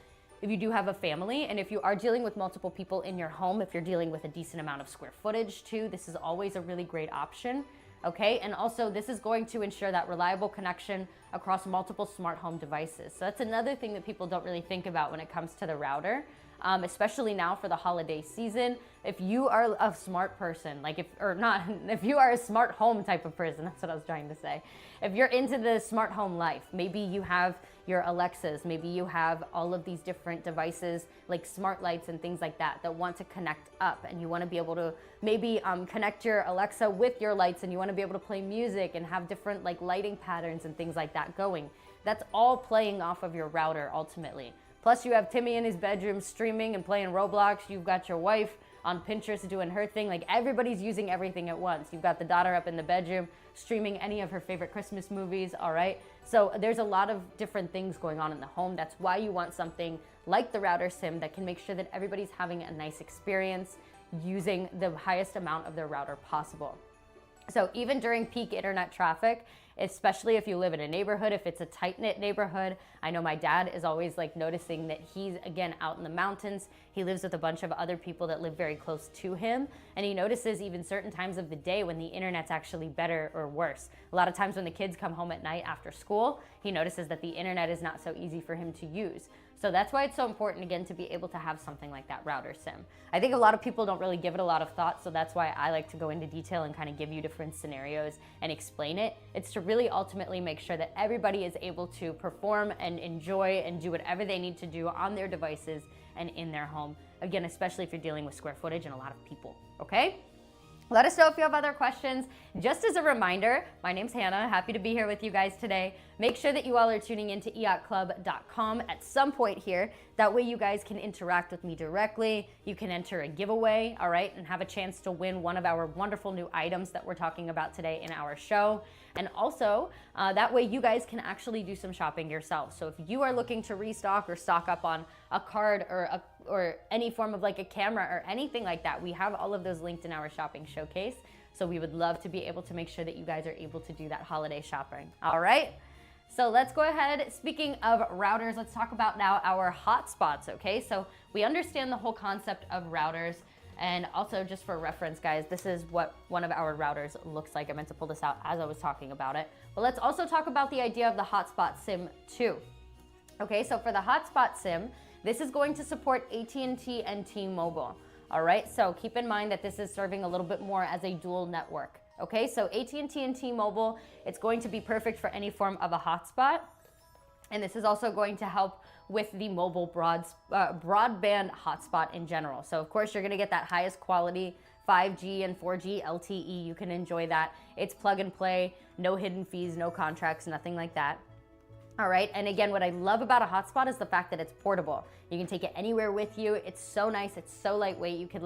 if you do have a family, and if you are dealing with multiple people in your home, if you're dealing with a decent amount of square footage too, this is always a really great option. Okay, and also this is going to ensure that reliable connection across multiple smart home devices. So that's another thing that people don't really think about when it comes to the router, especially now for the holiday season. If you are a smart person, like if you are a smart home type of person, that's what I was trying to say. If you're into the smart home life, maybe you have your Alexas, maybe you have all of these different devices like smart lights and things like that want to connect up, and you want to be able to maybe connect your Alexa with your lights, and you want to be able to play music and have different like lighting patterns and things like that going. That's all playing off of your router ultimately. Plus you have Timmy in his bedroom streaming and playing Roblox. You've got your wife on Pinterest doing her thing. Like, everybody's using everything at once. You've got the daughter up in the bedroom streaming any of her favorite Christmas movies, all right? So there's a lot of different things going on in the home. That's why you want something like the router sim that can make sure that everybody's having a nice experience using the highest amount of their router possible. So even during peak internet traffic, especially if you live in a neighborhood, if it's a tight-knit neighborhood. I know my dad is always like noticing that he's, again, out in the mountains. He lives with a bunch of other people that live very close to him, and he notices even certain times of the day when the internet's actually better or worse. A lot of times when the kids come home at night after school, he notices that the internet is not so easy for him to use. So that's why it's so important, again, to be able to have something like that router sim. I think a lot of people don't really give it a lot of thought, so that's why I like to go into detail and kind of give you different scenarios and explain it. It's to really ultimately make sure that everybody is able to perform and enjoy and do whatever they need to do on their devices and in their home. Again, especially if you're dealing with square footage and a lot of people, okay? Let us know if you have other questions. Just as a reminder, my name's Hannah. Happy to be here with you guys today. Make sure that you all are tuning into EIOTCLUB.com at some point here. That way you guys can interact with me directly. You can enter a giveaway, all right, and have a chance to win one of our wonderful new items that we're talking about today in our show. And also, that way you guys can actually do some shopping yourself. So if you are looking to restock or stock up on a card or any form of like a camera or anything like that, we have all of those linked in our shopping showcase. So we would love to be able to make sure that you guys are able to do that holiday shopping. All right. So let's go ahead. Speaking of routers, let's talk about now our hotspots, okay? So we understand the whole concept of routers. And also, just for reference, guys, this is what one of our routers looks like. I meant to pull this out as I was talking about it. But let's also talk about the idea of the hotspot SIM too. Okay, so for the hotspot SIM, this is going to support AT&T and T-Mobile. All right, so keep in mind that this is serving a little bit more as a dual network. Okay, so AT&T and T-Mobile, it's going to be perfect for any form of a hotspot. And this is also going to help with the mobile broadband hotspot in general. So of course you're gonna get that highest quality 5G and 4G LTE. You can enjoy that. It's plug and play, no hidden fees, no contracts, nothing like that. All right, and again, what I love about a hotspot is the fact that it's portable. You can take it anywhere with you. It's so nice, it's so lightweight. You could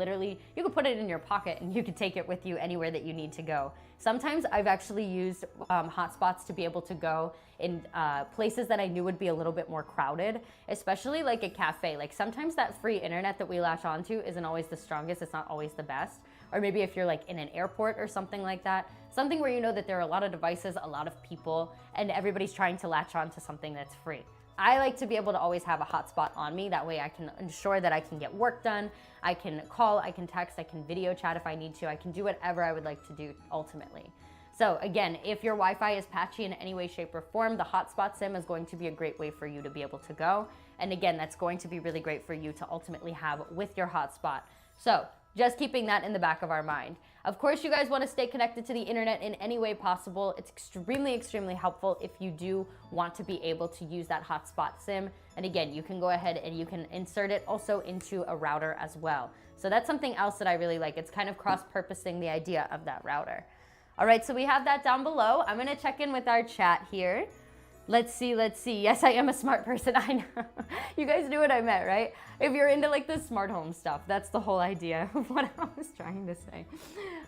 put it in your pocket and you could take it with you anywhere that you need to go. Sometimes I've actually used hotspots to be able to go in places that I knew would be a little bit more crowded, especially like a cafe. Like sometimes that free internet that we latch onto isn't always the strongest, it's not always the best. Or maybe if you're like in an airport or something like that, something where you know that there are a lot of devices, a lot of people, and everybody's trying to latch on to something that's free. I like to be able to always have a hotspot on me. That way I can ensure that I can get work done. I can call, I can text, I can video chat if I need to. I can do whatever I would like to do ultimately. So again, if your Wi-Fi is patchy in any way, shape, or form, the hotspot SIM is going to be a great way for you to be able to go. And again, that's going to be really great for you to ultimately have with your hotspot. So just keeping that in the back of our mind. Of course, you guys want to stay connected to the internet in any way possible. It's extremely, extremely helpful if you do want to be able to use that hotspot SIM. And again, you can go ahead and you can insert it also into a router as well. So that's something else that I really like. It's kind of cross-purposing the idea of that router. All right, so we have that down below. I'm going to check in with our chat here. Let's see. Yes, I am a smart person. I know. You guys knew what I meant, right? If you're into like the smart home stuff, that's the whole idea of what I was trying to say.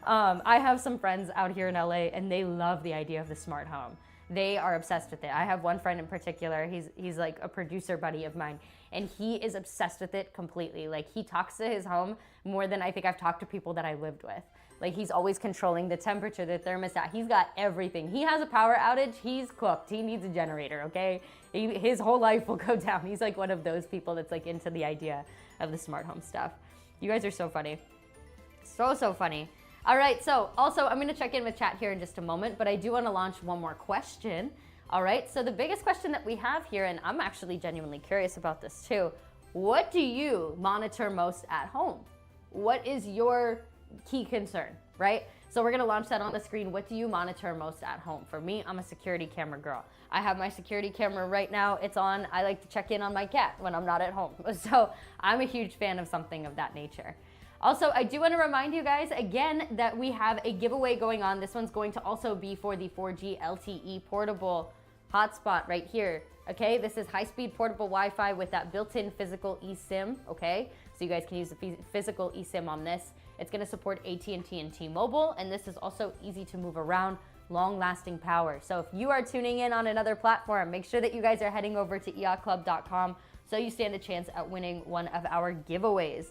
I have some friends out here in LA and they love the idea of the smart home. They are obsessed with it. I have one friend in particular, he's like a producer buddy of mine, and he is obsessed with it completely. Like he talks to his home more than I think I've talked to people that I lived with. Like, he's always controlling the temperature, the thermostat. He's got everything. He has a power outage, he's cooked. He needs a generator, okay? His whole life will go down. He's like one of those people that's like into the idea of the smart home stuff. You guys are so funny. So funny. All right, so also I'm gonna check in with chat here in just a moment, but I do wanna launch one more question. All right, so the biggest question that we have here, and I'm actually genuinely curious about this too, what do you monitor most at home? What is your key concern, right? So we're gonna launch that on the screen. What do you monitor most at home? For me, I'm a security camera girl. I have my security camera right now. It's on. I like to check in on my cat when I'm not at home. So I'm a huge fan of something of that nature. Also, I do want to remind you guys again that we have a giveaway going on. This one's going to also be for the 4G LTE portable hotspot right here. Okay, this is high-speed portable Wi-Fi with that built-in physical eSIM. Okay, so you guys can use the physical eSIM on this. It's going to support AT&T and T-Mobile, and this is also easy to move around, long-lasting power. So if you are tuning in on another platform, make sure that you guys are heading over to EIOTCLUB.com so you stand a chance at winning one of our giveaways.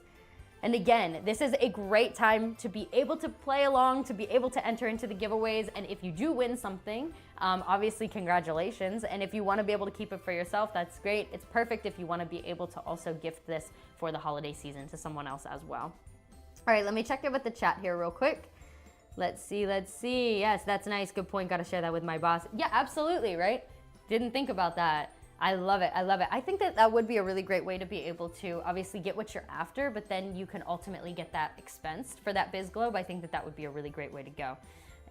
And again, this is a great time to be able to play along, to be able to enter into the giveaways. And if you do win something, obviously congratulations. And if you want to be able to keep it for yourself, that's great. It's perfect if you want to be able to also gift this for the holiday season to someone else as well. All right, let me check in with the chat here real quick. Let's see. Yes, that's nice. Good point. Got to share that with my boss. Yeah, absolutely, right? Didn't think about that. I love it. I think that that would be a really great way to be able to obviously get what you're after, but then you can ultimately get that expensed for that Biz Globe. I think that that would be a really great way to go.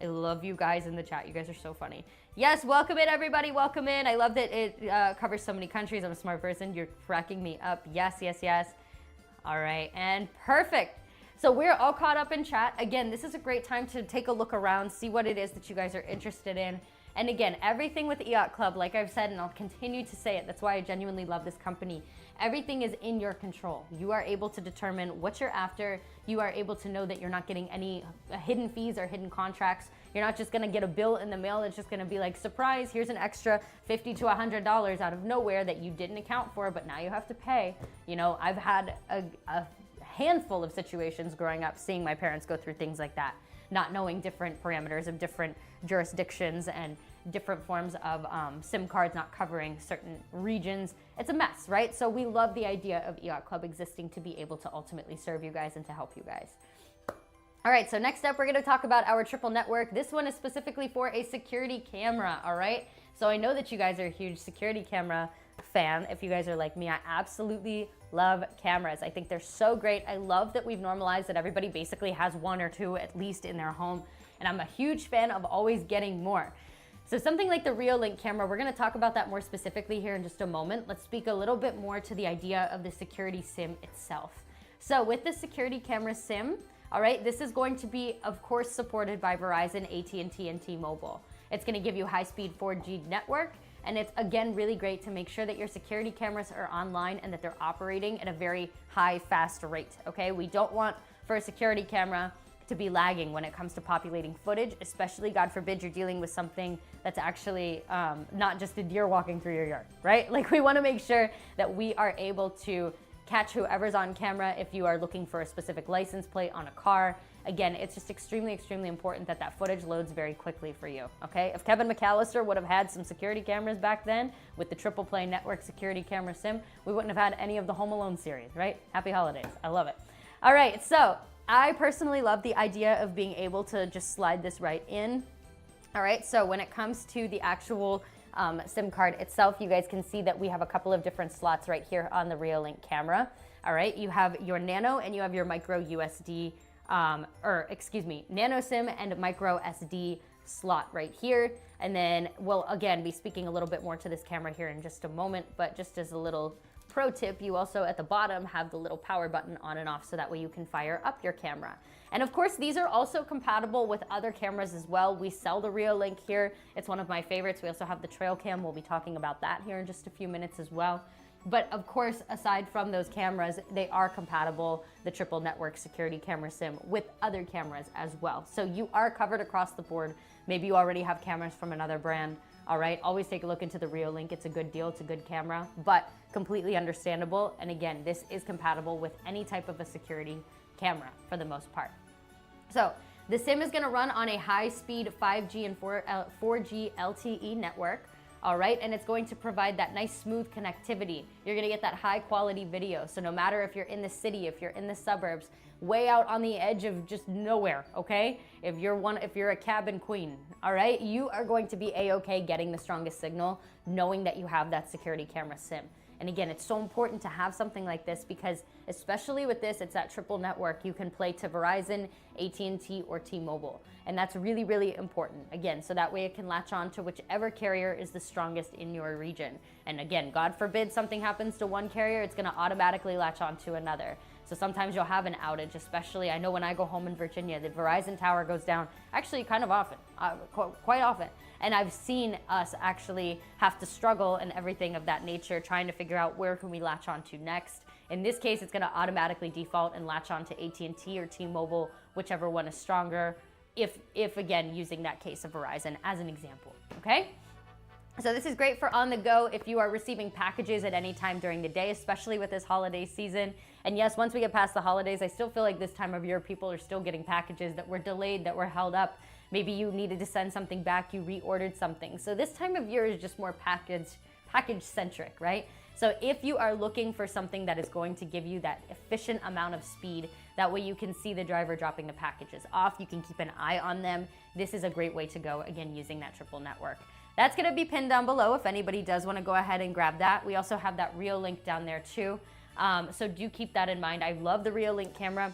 I love you guys in the chat. You guys are so funny. Yes, welcome in, everybody. Welcome in. I love that it covers so many countries. I'm a smart person. You're cracking me up. Yes. All right, and perfect. So we're all caught up in chat. Again, this is a great time to take a look around, see what it is that you guys are interested in. And again, everything with EIOTCLUB, like I've said, and I'll continue to say it, that's why I genuinely love this company. Everything is in your control. You are able to determine what you're after. You are able to know that you're not getting any hidden fees or hidden contracts. You're not just gonna get a bill in the mail. It's just gonna be like, surprise, here's an extra $50 to $100 out of nowhere that you didn't account for, but now you have to pay. You know, I've had a handful of situations growing up seeing my parents go through things like that, not knowing different parameters of different jurisdictions and different forms of SIM cards not covering certain regions. It's a mess, right? So we love the idea of EIOTCLUB existing to be able to ultimately serve you guys and to help you guys. All right, so next up, we're gonna talk about our triple network. This one is specifically for a security camera, all right? So I know that you guys are a huge security camera fan. If you guys are like me, I absolutely love cameras. I think they're so great. I love that we've normalized that everybody basically has one or two at least in their home. And I'm a huge fan of always getting more. So something like the Reolink camera, we're gonna talk about that more specifically here in just a moment. Let's speak a little bit more to the idea of the security SIM itself. So with the security camera SIM, all right, this is going to be, of course, supported by Verizon, AT&T, and T-Mobile. It's gonna give you high-speed 4G network, and it's, again, really great to make sure that your security cameras are online and that they're operating at a very high, fast rate, okay? We don't want, for a security camera, to be lagging when it comes to populating footage, especially, God forbid, you're dealing with something that's actually not just a deer walking through your yard, right? Like, we wanna make sure that we are able to catch whoever's on camera if you are looking for a specific license plate on a car. Again, it's just extremely important that that footage loads very quickly for you, okay? If Kevin McAllister would have had some security cameras back then with the triple play network security camera SIM, we wouldn't have had any of the Home Alone series, right? Happy holidays, I love it. All right, so I personally love the idea of being able to just slide this right in. All right, so when it comes to the actual SIM card itself, you guys can see that we have a couple of different slots right here on the Reolink camera. All right, you have your nano and you have your micro USB, nano SIM and micro SD slot right here. And then we'll again be speaking a little bit more to this camera here in just a moment, but just as a little pro tip, you also at the bottom have the little power button on and off so that way you can fire up your camera. And of course, these are also compatible with other cameras as well. We sell the Reolink here. It's one of my favorites. We also have the Trail Cam. We'll be talking about that here in just a few minutes as well. But of course, aside from those cameras, they are compatible, the triple network security camera SIM, with other cameras as well. So you are covered across the board. Maybe you already have cameras from another brand. All right, always take a look into the Reolink. It's a good deal, it's a good camera, but completely understandable. And again, this is compatible with any type of a security camera for the most part. So The SIM is gonna run on a high-speed 5G and 4G LTE network, all right? And it's going to provide that nice smooth connectivity. You're gonna get that high quality video. So no matter if you're in the city, if you're in the suburbs, way out on the edge of just nowhere, okay? If you're a cabin queen, all right? You are going to be A-okay getting the strongest signal, knowing that you have that security camera SIM. And again, it's so important to have something like this because especially with this, it's that triple network. You can play to Verizon, AT&T, or T-Mobile. And that's really, really important. Again, so that way it can latch on to whichever carrier is the strongest in your region. And again, God forbid something happens to one carrier, it's gonna automatically latch on to another. So sometimes you'll have an outage, especially, I know when I go home in Virginia, the Verizon tower goes down, actually kind of often, quite often. And I've seen us actually have to struggle and everything of that nature, trying to figure out where can we latch on to next. In this case, it's gonna automatically default and latch on to AT&T or T-Mobile, whichever one is stronger, if again, using that case of Verizon as an example, okay? So this is great for on the go if you are receiving packages at any time during the day, especially with this holiday season. And yes, once we get past the holidays, I still feel like this time of year, people are still getting packages that were delayed, that were held up. Maybe you needed to send something back, you reordered something. So this time of year is just more package centric, right? So if you are looking for something that is going to give you that efficient amount of speed, that way you can see the driver dropping the packages off, you can keep an eye on them. This is a great way to go, again, using that triple network. That's gonna be pinned down below if anybody does wanna go ahead and grab that. We also have that Real Link down there too. So do keep that in mind. I love the Real Link camera.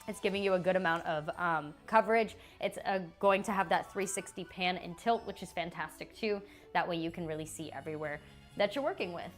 It's giving you a good amount of coverage. It's going to have that 360 pan and tilt, which is fantastic too. That way you can really see everywhere that you're working with.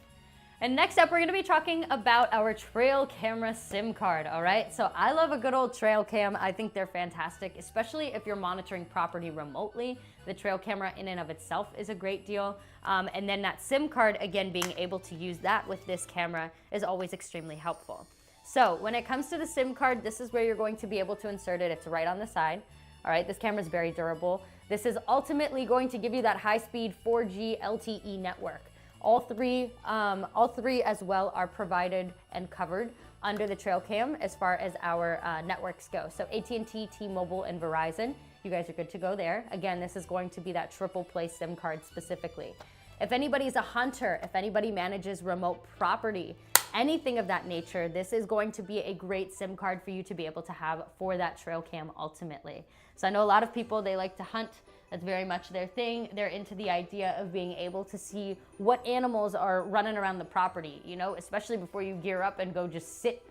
And next up, we're gonna be talking about our trail camera SIM card, all right? So I love a good old trail cam. I think they're fantastic, especially if you're monitoring property remotely. The trail camera in and of itself is a great deal. And then that SIM card, again, being able to use that with this camera is always extremely helpful. So when it comes to the SIM card, this is where you're going to be able to insert it. It's right on the side. All right, this camera is very durable. This is ultimately going to give you that high-speed 4G LTE network. All three as well are provided and covered under the trail cam as far as our networks go. So AT&T, T-Mobile, and Verizon, you guys are good to go there. Again, this is going to be that triple play SIM card specifically. If anybody's a hunter, if anybody manages remote property, anything of that nature, this is going to be a great SIM card for you to be able to have for that trail cam ultimately. So I know a lot of people, they like to hunt. That's very much their thing. They're into the idea of being able to see what animals are running around the property, you know, especially before you gear up and go just sit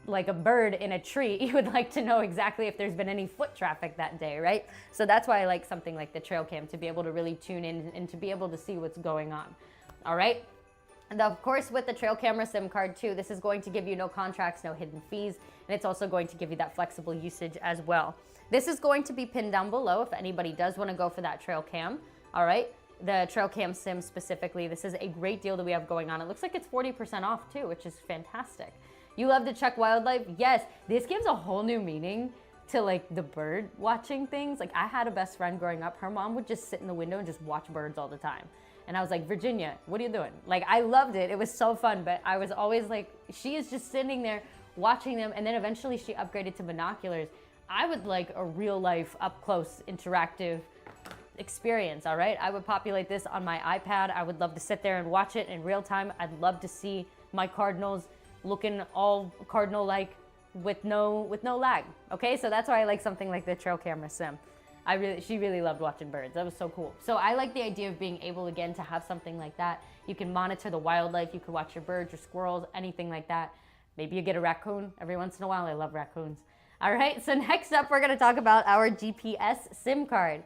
like a bird in a tree. You would like to know exactly if there's been any foot traffic that day, right? So that's why I like something like the trail cam, to be able to really tune in and to be able to see what's going on, all right? And of course, with the trail camera SIM card too, this is going to give you no contracts, no hidden fees, and it's also going to give you that flexible usage as well. This is going to be pinned down below if anybody does want to go for that trail cam, all right? The trail cam SIM specifically, this is a great deal that we have going on. It looks like it's 40% off too, which is fantastic. You love to check wildlife? Yes, this gives a whole new meaning to like the bird watching things. Like I had a best friend growing up, her mom would just sit in the window and just watch birds all the time. And I was like, Virginia, what are you doing? Like I loved it, it was so fun, but I was always like, she is just sitting there watching them, and then eventually she upgraded to binoculars. I would like a real life, up close, interactive experience, all right? I would populate this on my iPad. I would love to sit there and watch it in real time. I'd love to see my cardinals looking all cardinal-like with no lag, okay? So that's why I like something like the trail camera SIM. She really loved watching birds. That was so cool. So I like the idea of being able, again, to have something like that. You can monitor the wildlife. You could watch your birds, your squirrels, anything like that. Maybe you get a raccoon every once in a while. I love raccoons. All right, so next up, we're gonna talk about our GPS SIM card.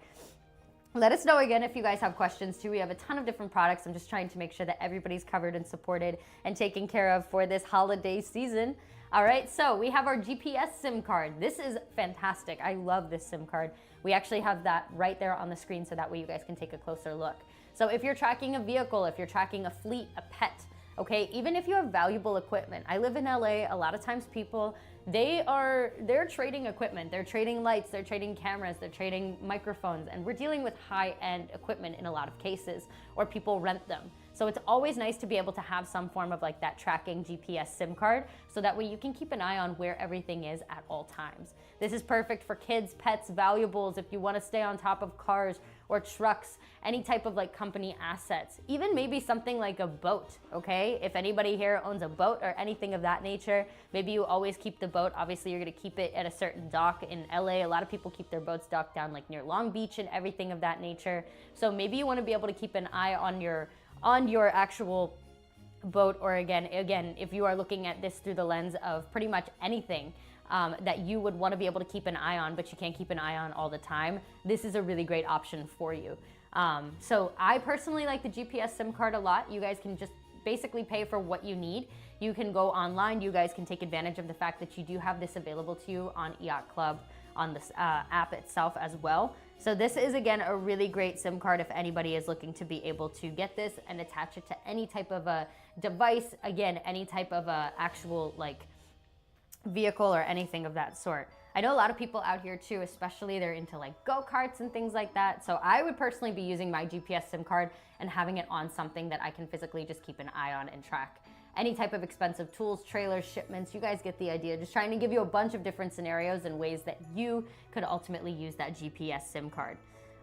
Let us know again if you guys have questions too. We have a ton of different products. I'm just trying to make sure that everybody's covered and supported and taken care of for this holiday season. All right, so we have our GPS SIM card. This is fantastic. I love this SIM card. We actually have that right there on the screen so that way you guys can take a closer look. So if you're tracking a vehicle, if you're tracking a fleet, a pet, okay, even if you have valuable equipment. I live in LA, a lot of times people, they're trading equipment, they're trading lights, they're trading cameras, they're trading microphones, and we're dealing with high-end equipment in a lot of cases, or people rent them. So it's always nice to be able to have some form of like that tracking GPS SIM card, so that way you can keep an eye on where everything is at all times. This is perfect for kids, pets, valuables, if you want to stay on top of cars or trucks, any type of like company assets, even maybe something like a boat, okay? If anybody here owns a boat or anything of that nature, maybe you always keep the boat. Obviously, you're gonna keep it at a certain dock. In LA, a lot of people keep their boats docked down like near Long Beach and everything of that nature. So maybe you wanna be able to keep an eye on your actual boat, or again, if you are looking at this through the lens of pretty much anything that you would want to be able to keep an eye on, but you can't keep an eye on all the time, this is a really great option for you. So I personally like the GPS SIM card a lot. You guys can just basically pay for what you need. You can go online. You guys can take advantage of the fact that you do have this available to you on EIOTCLUB, on this app itself as well. So this is, again, a really great SIM card if anybody is looking to be able to get this and attach it to any type of a device, again, any type of a actual like vehicle or anything of that sort. I know a lot of people out here too, especially they're into like go-karts and things like that. So I would personally be using my GPS SIM card and having it on something that I can physically just keep an eye on and track any type of expensive tools, trailers, shipments. You guys get the idea. Just trying to give you a bunch of different scenarios and ways that you could ultimately use that GPS SIM card.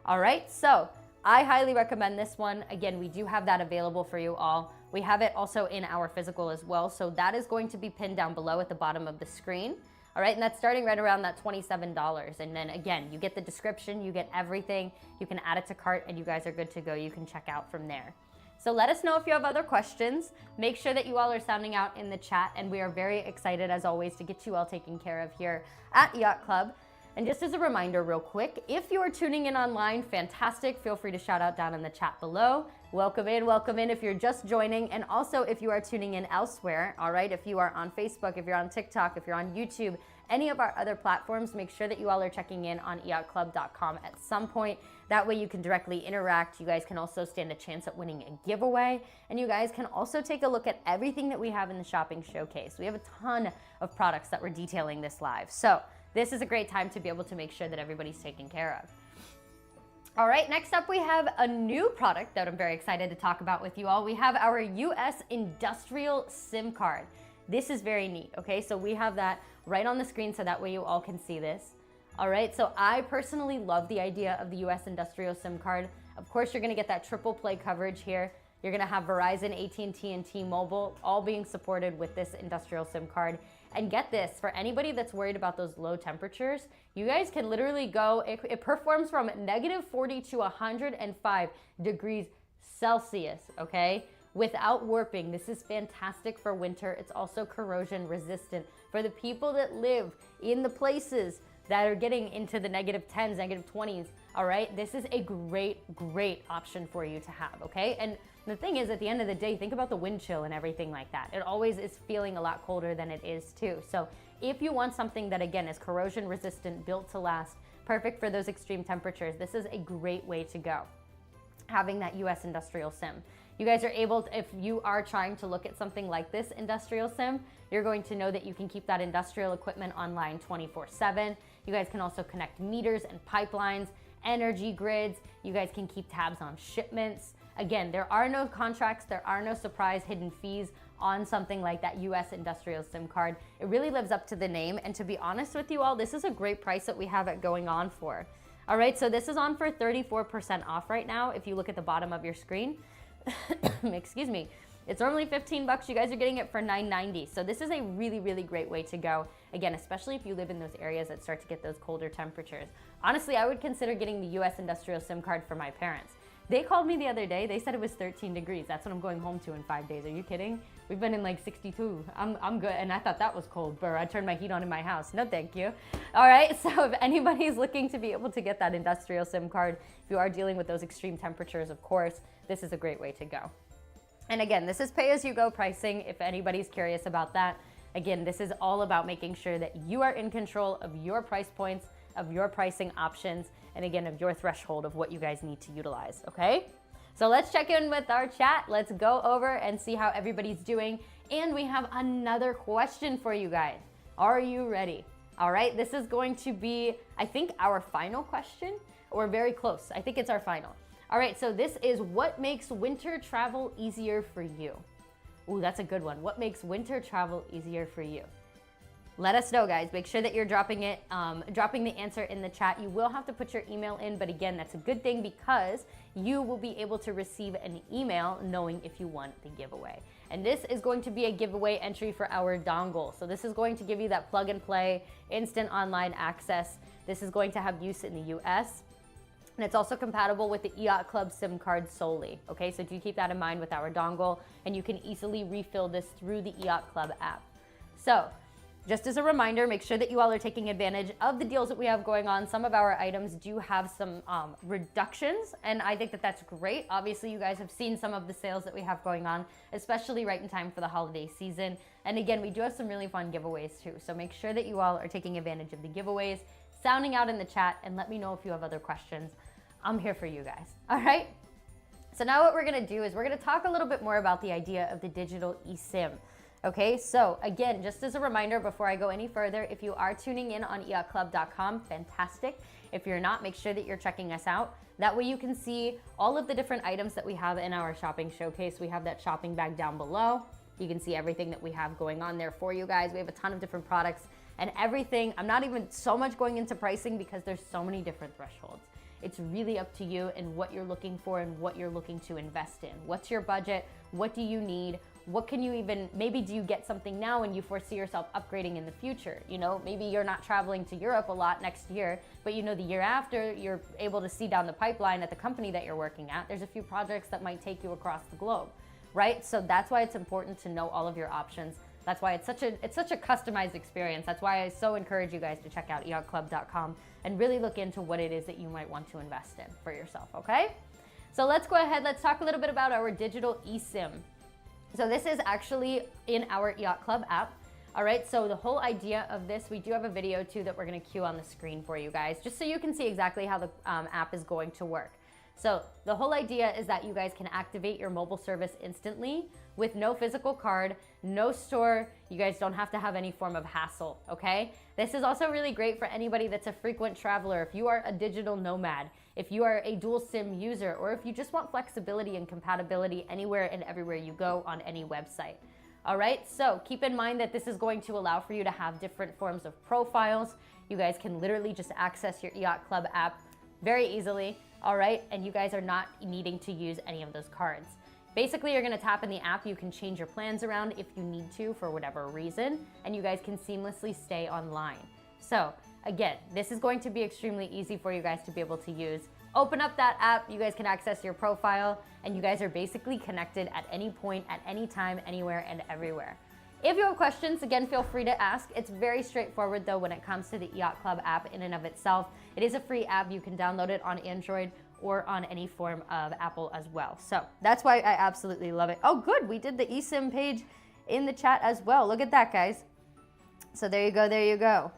All right, so I highly recommend this one. Again, we do have that available for you all. We have it also in our physical as well. So that is going to be pinned down below at the bottom of the screen. All right, and that's starting right around that $27. And then again, you get the description, you get everything. You can add it to cart and you guys are good to go. You can check out from there. So let us know if you have other questions. Make sure that you all are sounding out in the chat, and we are very excited as always to get you all taken care of here at EIOTCLUB. And just as a reminder real quick, if you are tuning in online, fantastic. Feel free to shout out down in the chat below. Welcome in if you're just joining. And also if you are tuning in elsewhere, all right, if you are on Facebook, if you're on TikTok, if you're on YouTube, any of our other platforms, make sure that you all are checking in on EIOTCLUB.com at some point. That way you can directly interact. You guys can also stand a chance at winning a giveaway. And you guys can also take a look at everything that we have in the shopping showcase. We have a ton of products that we're detailing this live. So this is a great time to be able to make sure that everybody's taken care of. All right, next up we have a new product that I'm very excited to talk about with you all. We have our US Industrial SIM card. This is very neat, okay? So we have that right on the screen so that way you all can see this. All right, so I personally love the idea of the US Industrial SIM card. Of course, you're gonna get that triple play coverage here. You're gonna have Verizon, AT&T, and T-Mobile all being supported with this industrial SIM card. And get this, for anybody that's worried about those low temperatures, you guys can literally go, it performs from -40 to 105 degrees Celsius, okay? Without warping. This is fantastic for winter. It's also corrosion resistant. For the people that live in the places that are getting into the -10s, -20s, all right? This is a great option for you to have, okay? And the thing is, at the end of the day, think about the wind chill and everything like that. It always is feeling a lot colder than it is too. So if you want something that, again, is corrosion resistant, built to last, perfect for those extreme temperatures, this is a great way to go, having that US Industrial SIM. You guys are able to, if you are trying to look at something like this industrial SIM, you're going to know that you can keep that industrial equipment online 24/7. You guys can also connect meters and pipelines, energy grids. You guys can keep tabs on shipments. Again, there are no contracts, there are no surprise hidden fees on something like that US Industrial SIM card. It really lives up to the name, and to be honest with you all, this is a great price that we have it going on for. All right, so this is on for 34% off right now if you look at the bottom of your screen. Excuse me. It's normally $15. You guys are getting it for $9.90. So this is a really great way to go. Again, especially if you live in those areas that start to get those colder temperatures. Honestly, I would consider getting the US Industrial SIM card for my parents. They called me the other day. They said it was 13 degrees. That's what I'm going home to in 5 days. Are you kidding? We've been in like 62. I'm good. And I thought that was cold. Brr, I turned my heat on in my house. No, thank you. All right. So if anybody's looking to be able to get that industrial SIM card, if you are dealing with those extreme temperatures, of course, this is a great way to go. And again, this is pay-as-you-go pricing if anybody's curious about that. Again, this is all about making sure that you are in control of your price points, of your pricing options, and again, of your threshold of what you guys need to utilize, okay? So let's check in with our chat. Let's go over and see how everybody's doing. And we have another question for you guys. Are you ready? All right, this is going to be, I think, our final question, or very close. I think it's our final. All right, so this is what makes winter travel easier for you. Ooh, that's a good one. What makes winter travel easier for you? Let us know, guys. Make sure that you're dropping the answer in the chat. You will have to put your email in, but again, that's a good thing because you will be able to receive an email knowing if you won the giveaway. And this is going to be a giveaway entry for our dongle. So this is going to give you that plug and play, instant online access. This is going to have use in the US. And it's also compatible with the EIOTCLUB SIM card solely. Okay, so do keep that in mind with our dongle, and you can easily refill this through the EIOTCLUB app. So, just as a reminder, make sure that you all are taking advantage of the deals that we have going on. Some of our items do have some reductions, and I think that that's great. Obviously, you guys have seen some of the sales that we have going on, especially right in time for the holiday season. And again, we do have some really fun giveaways too. So make sure that you all are taking advantage of the giveaways, sounding out in the chat, and let me know if you have other questions. I'm here for you guys. All right? So now what we're gonna do is we're gonna talk a little bit more about the idea of the digital eSIM. Okay, so again, just as a reminder before I go any further, if you are tuning in on EIOTCLUB.com, fantastic. If you're not, make sure that you're checking us out. That way you can see all of the different items that we have in our shopping showcase. We have that shopping bag down below. You can see everything that we have going on there for you guys. We have a ton of different products and everything. I'm not even so much going into pricing because there's so many different thresholds. It's really up to you and what you're looking for and what you're looking to invest in. What's your budget? What do you need? What can you even, maybe do you get something now and you foresee yourself upgrading in the future? You know, maybe you're not traveling to Europe a lot next year, but you know the year after you're able to see down the pipeline at the company that you're working at, there's a few projects that might take you across the globe, right? So that's why it's important to know all of your options. That's why it's such a customized experience. That's why I so encourage you guys to check out EIOTCLUB.com and really look into what it is that you might want to invest in for yourself, okay? So let's go ahead, let's talk a little bit about our digital eSIM. So this is actually in our EIOTCLUB app. All right, so the whole idea of this, we do have a video too that we're gonna cue on the screen for you guys, just so you can see exactly how the app is going to work. So the whole idea is that you guys can activate your mobile service instantly with no physical card, no store. You guys don't have to have any form of hassle, okay? This is also really great for anybody that's a frequent traveler. If you are a digital nomad, if you are a dual SIM user, or if you just want flexibility and compatibility anywhere and everywhere you go on any website. All right, so keep in mind that this is going to allow for you to have different forms of profiles. You guys can literally just access your EIOTCLUB app very easily. All right, and you guys are not needing to use any of those cards. Basically, you're gonna tap in the app, you can change your plans around if you need to for whatever reason, and you guys can seamlessly stay online. So again, this is going to be extremely easy for you guys to be able to use. Open up that app, you guys can access your profile, and you guys are basically connected at any point, at any time, anywhere and everywhere. If you have questions, again, feel free to ask. It's very straightforward though when it comes to the EIOTCLUB app in and of itself. It is a free app. You can download it on Android or on any form of Apple as well. So that's why I absolutely love it. Oh, good, we did the eSIM page in the chat as well. Look at that, guys. So there you go, there you go.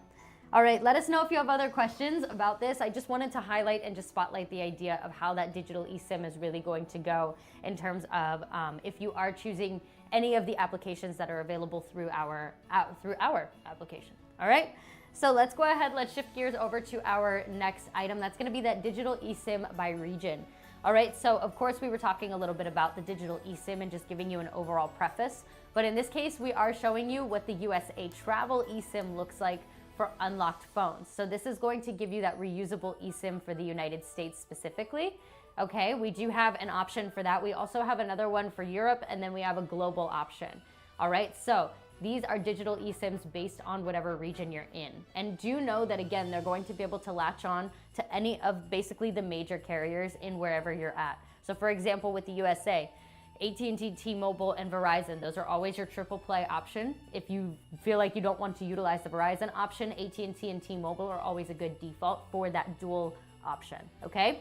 All right, let us know if you have other questions about this. I just wanted to highlight and just spotlight the idea of how that digital eSIM is really going to go in terms of if you are choosing any of the applications that are available through our application. All right, so let's go ahead, let's shift gears over to our next item. That's gonna be that digital eSIM by region. All right, so of course we were talking a little bit about the digital eSIM and just giving you an overall preface, but in this case we are showing you what the USA travel eSIM looks like for unlocked phones. So this is going to give you that reusable eSIM for the United States specifically. Okay, we do have an option for that. We also have another one for Europe, and then we have a global option. All right, so these are digital eSIMs based on whatever region you're in. And do know that, again, they're going to be able to latch on to any of basically the major carriers in wherever you're at. So for example, with the USA, AT&T, T-Mobile, and Verizon, those are always your triple play option. If you feel like you don't want to utilize the Verizon option, AT&T and T-Mobile are always a good default for that dual option, okay?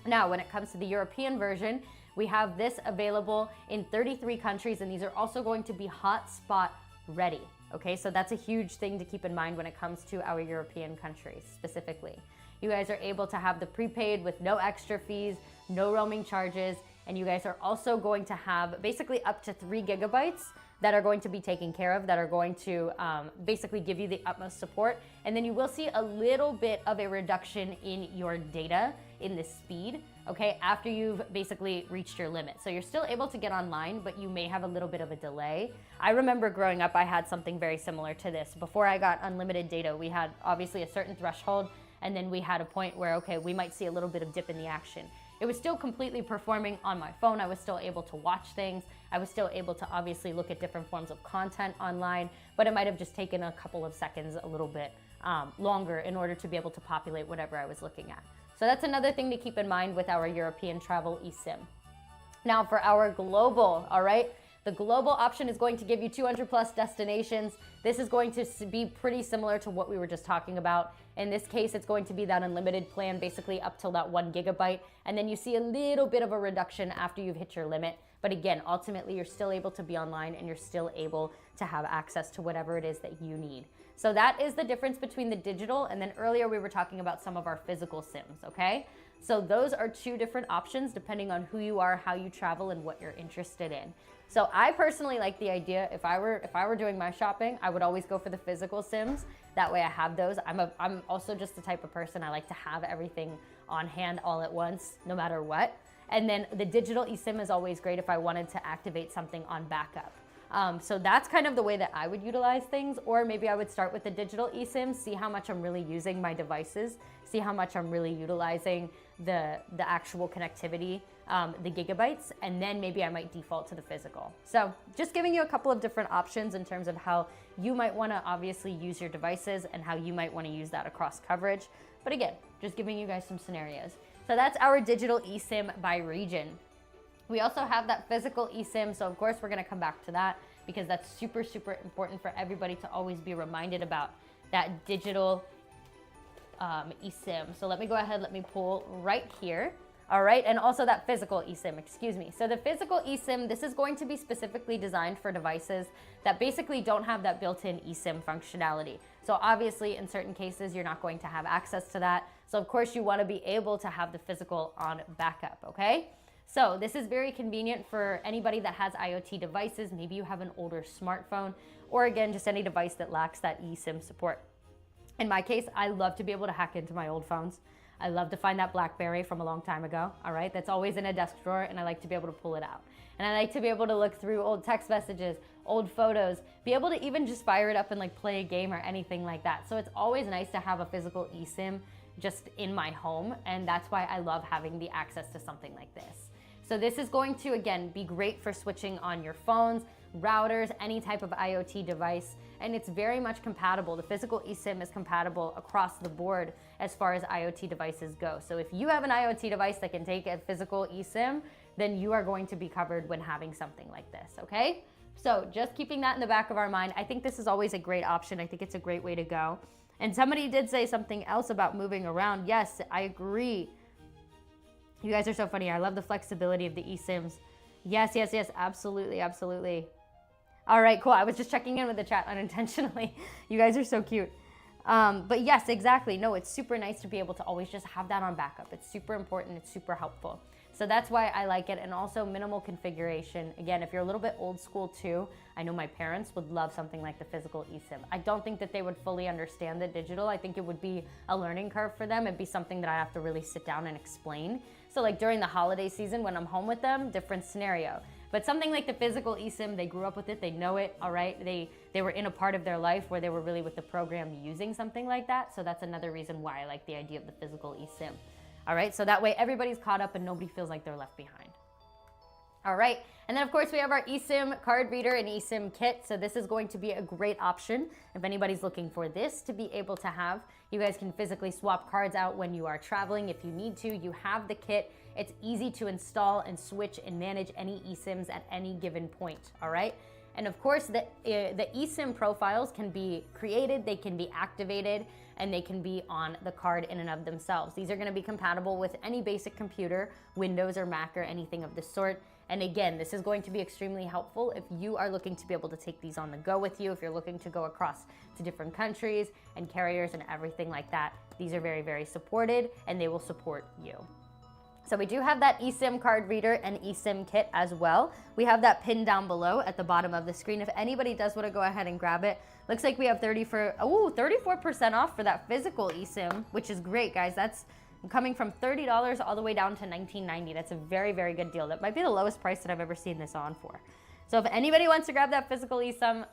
Now, when it comes to the European version, we have this available in 33 countries, and these are also going to be hotspot ready, okay? So that's a huge thing to keep in mind when it comes to our European countries specifically. You guys are able to have the prepaid with no extra fees, no roaming charges, and you guys are also going to have basically up to 3 gigabytes that are going to be taken care of, that are going to basically give you the utmost support. And then you will see a little bit of a reduction in your data, in the speed, okay, after you've basically reached your limit. So you're still able to get online, but you may have a little bit of a delay. I remember growing up, I had something very similar to this. Before I got unlimited data, we had obviously a certain threshold, and then we had a point where, okay, we might see a little bit of dip in the action. It was still completely performing on my phone. I was still able to watch things. I was still able to obviously look at different forms of content online, but it might have just taken a couple of seconds, a little bit longer in order to be able to populate whatever I was looking at. So that's another thing to keep in mind with our European travel eSIM. Now for our global, all right, the global option is going to give you 200 plus destinations. This is going to be pretty similar to what we were just talking about. In this case, it's going to be that unlimited plan, basically up till that 1 gigabyte. And then you see a little bit of a reduction after you've hit your limit. But again, ultimately, you're still able to be online and you're still able to have access to whatever it is that you need. So that is the difference between the digital, and then earlier we were talking about some of our physical SIMs, okay? So those are two different options depending on who you are, how you travel, and what you're interested in. So I personally like the idea, if I were doing my shopping, I would always go for the physical SIMs. That way I have those. I'm also just the type of person, I like to have everything on hand all at once, no matter what. And then the digital eSIM is always great if I wanted to activate something on backup. So that's kind of the way that I would utilize things, or maybe I would start with the digital eSIM, see how much I'm really using my devices, see how much I'm really utilizing the actual connectivity, the gigabytes, and then maybe I might default to the physical. So just giving you a couple of different options in terms of how you might want to obviously use your devices and how you might want to use that across coverage. But again, just giving you guys some scenarios. So that's our digital eSIM by region. We also have that physical eSIM, so of course we're gonna come back to that because that's super, super important for everybody to always be reminded about that digital eSIM. So let me go ahead, let me pull right here. All right, and also that physical eSIM, excuse me. So the physical eSIM, this is going to be specifically designed for devices that basically don't have that built-in eSIM functionality. So obviously in certain cases, you're not going to have access to that. So of course you wanna be able to have the physical on backup, okay? So this is very convenient for anybody that has IoT devices. Maybe you have an older smartphone, or again, just any device that lacks that eSIM support. In my case, I love to be able to hack into my old phones. I love to find that BlackBerry from a long time ago, all right? That's always in a desk drawer, and I like to be able to pull it out. And I like to be able to look through old text messages, old photos, be able to even just fire it up and like play a game or anything like that. So it's always nice to have a physical eSIM just in my home, and that's why I love having the access to something like this. So this is going to, again, be great for switching on your phones, routers, any type of IoT device, and it's very much compatible. The physical eSIM is compatible across the board as far as IoT devices go. So if you have an IoT device that can take a physical eSIM, then you are going to be covered when having something like this, okay? So just keeping that in the back of our mind, I think this is always a great option. I think it's a great way to go. And somebody did say something else about moving around. Yes, I agree. You guys are so funny. I love the flexibility of the eSIMs. Yes, yes, yes, absolutely, absolutely. All right, cool. I was just checking in with the chat unintentionally. You guys are so cute. But yes, exactly. No, it's super nice to be able to always just have that on backup. It's super important. It's super helpful. So that's why I like it. And also minimal configuration. Again, if you're a little bit old school too, I know my parents would love something like the physical eSIM. I don't think that they would fully understand the digital. I think it would be a learning curve for them. It'd be something that I have to really sit down and explain. So like during the holiday season when I'm home with them, different scenario. But something like the physical eSIM, they grew up with it, they know it, all right? They were in a part of their life where they were really with the program using something like that. So that's another reason why I like the idea of the physical eSIM. All right, so that way everybody's caught up and nobody feels like they're left behind. All right, and then of course we have our eSIM card reader and eSIM kit. So this is going to be a great option if anybody's looking for this to be able to have. You guys can physically swap cards out when you are traveling if you need to. You have the kit. It's easy to install and switch and manage any eSIMs at any given point, all right? And of course, the eSIM profiles can be created, they can be activated, and they can be on the card in and of themselves. These are gonna be compatible with any basic computer, Windows or Mac or anything of the sort. And again, this is going to be extremely helpful if you are looking to be able to take these on the go with you, if you're looking to go across to different countries and carriers and everything like that. These are very, very supported and they will support you. So we do have that eSIM card reader and eSIM kit as well. We have that pinned down below at the bottom of the screen. If anybody does want to go ahead and grab it, looks like we have 34% off for that physical eSIM, which is great, guys. I'm coming from $30 all the way down to $19.90. That's a very, very good deal. That might be the lowest price that I've ever seen this on for. So if anybody wants to grab that physical eSIM,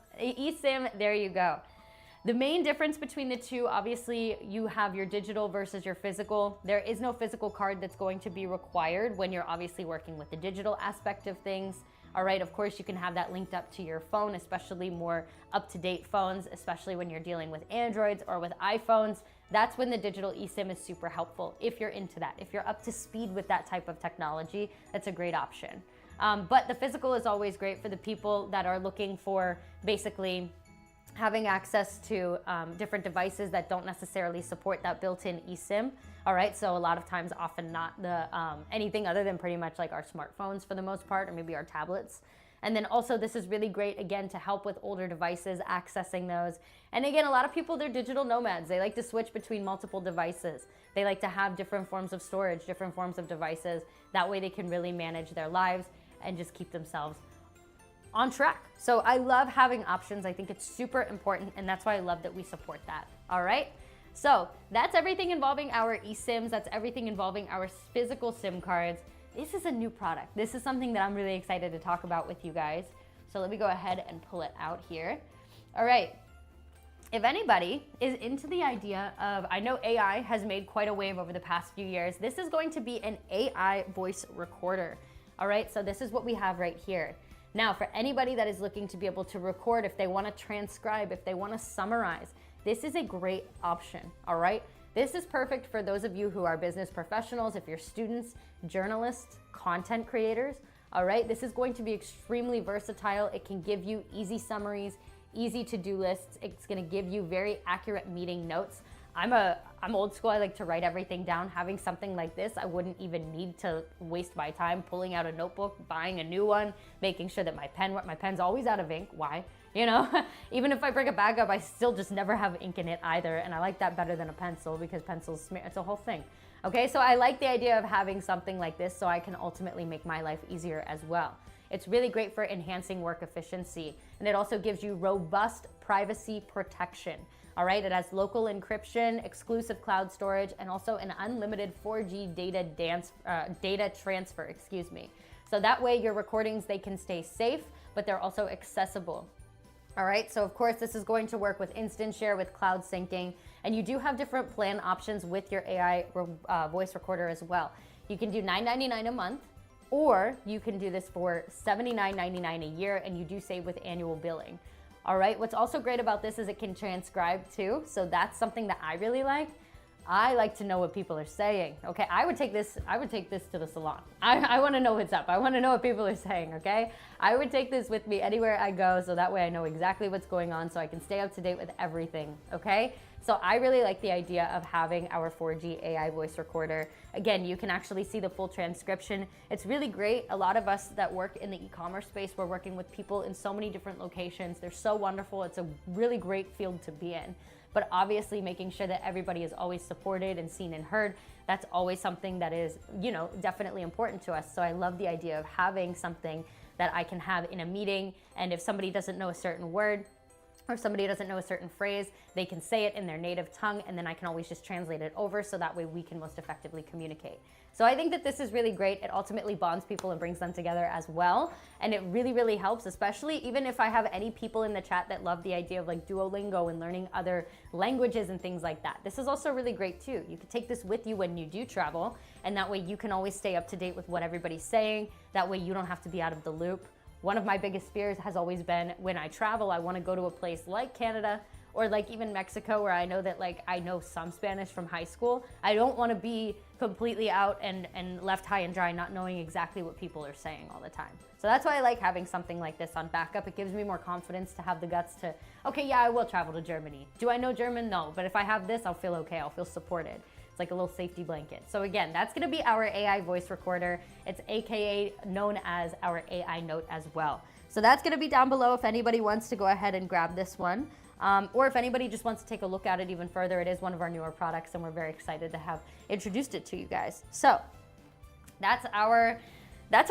there you go. The main difference between the two, obviously, you have your digital versus your physical. There is no physical card that's going to be required when you're obviously working with the digital aspect of things. All right, of course, you can have that linked up to your phone, especially more up-to-date phones, especially when you're dealing with Androids or with iPhones. That's when the digital eSIM is super helpful if you're into that. If you're up to speed with that type of technology, that's a great option. But the physical is always great for the people that are looking for basically having access to different devices that don't necessarily support that built-in eSIM. All right, so a lot of times, often not the anything other than pretty much like our smartphones for the most part, or maybe our tablets. And then also this is really great, again, to help with older devices, accessing those. And again, a lot of people, they're digital nomads. They like to switch between multiple devices. They like to have different forms of storage, different forms of devices. That way they can really manage their lives and just keep themselves on track. So I love having options. I think it's super important, and that's why I love that we support that. All right. So that's everything involving our eSIMs. That's everything involving our physical SIM cards. This is a new product. This is something that I'm really excited to talk about with you guys. So let me go ahead and pull it out here. All right. If anybody is into the idea of, I know AI has made quite a wave over the past few years. This is going to be an AI voice recorder. All right. So this is what we have right here. Now, for anybody that is looking to be able to record, if they want to transcribe, if they want to summarize, this is a great option, all right? This is perfect for those of you who are business professionals, if you're students, journalists, content creators, all right? This is going to be extremely versatile. It can give you easy summaries, easy to-do lists. It's going to give you very accurate meeting notes. I'm old school. I like to write everything down. Having something like this, I wouldn't even need to waste my time pulling out a notebook, buying a new one, making sure that my pen's always out of ink. Why? You know, even if I bring a bag up, I still just never have ink in it either. And I like that better than a pencil because pencils smear, it's a whole thing. Okay, so I like the idea of having something like this so I can ultimately make my life easier as well. It's really great for enhancing work efficiency, and it also gives you robust privacy protection. All right, it has local encryption, exclusive cloud storage, and also an unlimited 4G data transfer, excuse me. So that way your recordings, they can stay safe, but they're also accessible. All right, so of course this is going to work with instant share, with cloud syncing, and you do have different plan options with your AI voice recorder as well. You can do $9.99 a month, or you can do this for $79.99 a year, and you do save with annual billing. All right, what's also great about this is it can transcribe too, so that's something that I really like. I like to know what people are saying. Okay, I would take this to the salon. I want to know what's up. I want to know what people are saying, okay? I would take this with me anywhere I go, so that way I know exactly what's going on, so I can stay up to date with everything, okay? So I really like the idea of having our 4G AI voice recorder. Again, you can actually see the full transcription. It's really great. A lot of us that work in the e-commerce space, we're working with people in so many different locations. They're so wonderful. It's a really great field to be in. But obviously making sure that everybody is always supported and seen and heard, that's always something that is, you know, definitely important to us. So I love the idea of having something that I can have in a meeting, and if somebody doesn't know a certain word, or if somebody doesn't know a certain phrase, they can say it in their native tongue, and then I can always just translate it over, so that way we can most effectively communicate. So I think that this is really great. It ultimately bonds people and brings them together as well. And it really, really helps, especially even if I have any people in the chat that love the idea of like Duolingo and learning other languages and things like that. This is also really great too. You can take this with you when you do travel, and that way you can always stay up to date with what everybody's saying. That way you don't have to be out of the loop. One of my biggest fears has always been when I travel, I want to go to a place like Canada or like even Mexico, where I know that like I know some Spanish from high school. I don't want to be completely out and left high and dry, not knowing exactly what people are saying all the time. So that's why I like having something like this on backup. It gives me more confidence to have the guts to, okay, yeah, I will travel to Germany. Do I know German? No, but if I have this, I'll feel okay. I'll feel supported. It's like a little safety blanket. So again, that's gonna be our AI voice recorder. It's AKA known as our AI Note as well. So that's gonna be down below if anybody wants to go ahead and grab this one. Or if anybody just wants to take a look at it even further, it is one of our newer products, and we're very excited to have introduced it to you guys. So that's our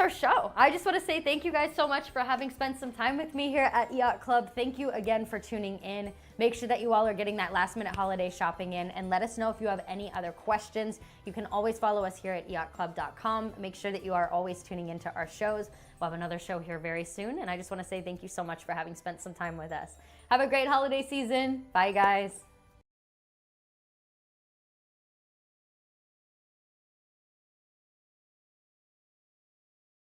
show. I just want to say thank you guys so much for having spent some time with me here at EIOTCLUB. Thank you again for tuning in. Make sure that you all are getting that last minute holiday shopping in, and let us know if you have any other questions. You can always follow us here at EIOTCLUB.com. Make sure that you are always tuning into our shows. We'll have another show here very soon, and I just want to say thank you so much for having spent some time with us. Have a great holiday season. Bye, guys.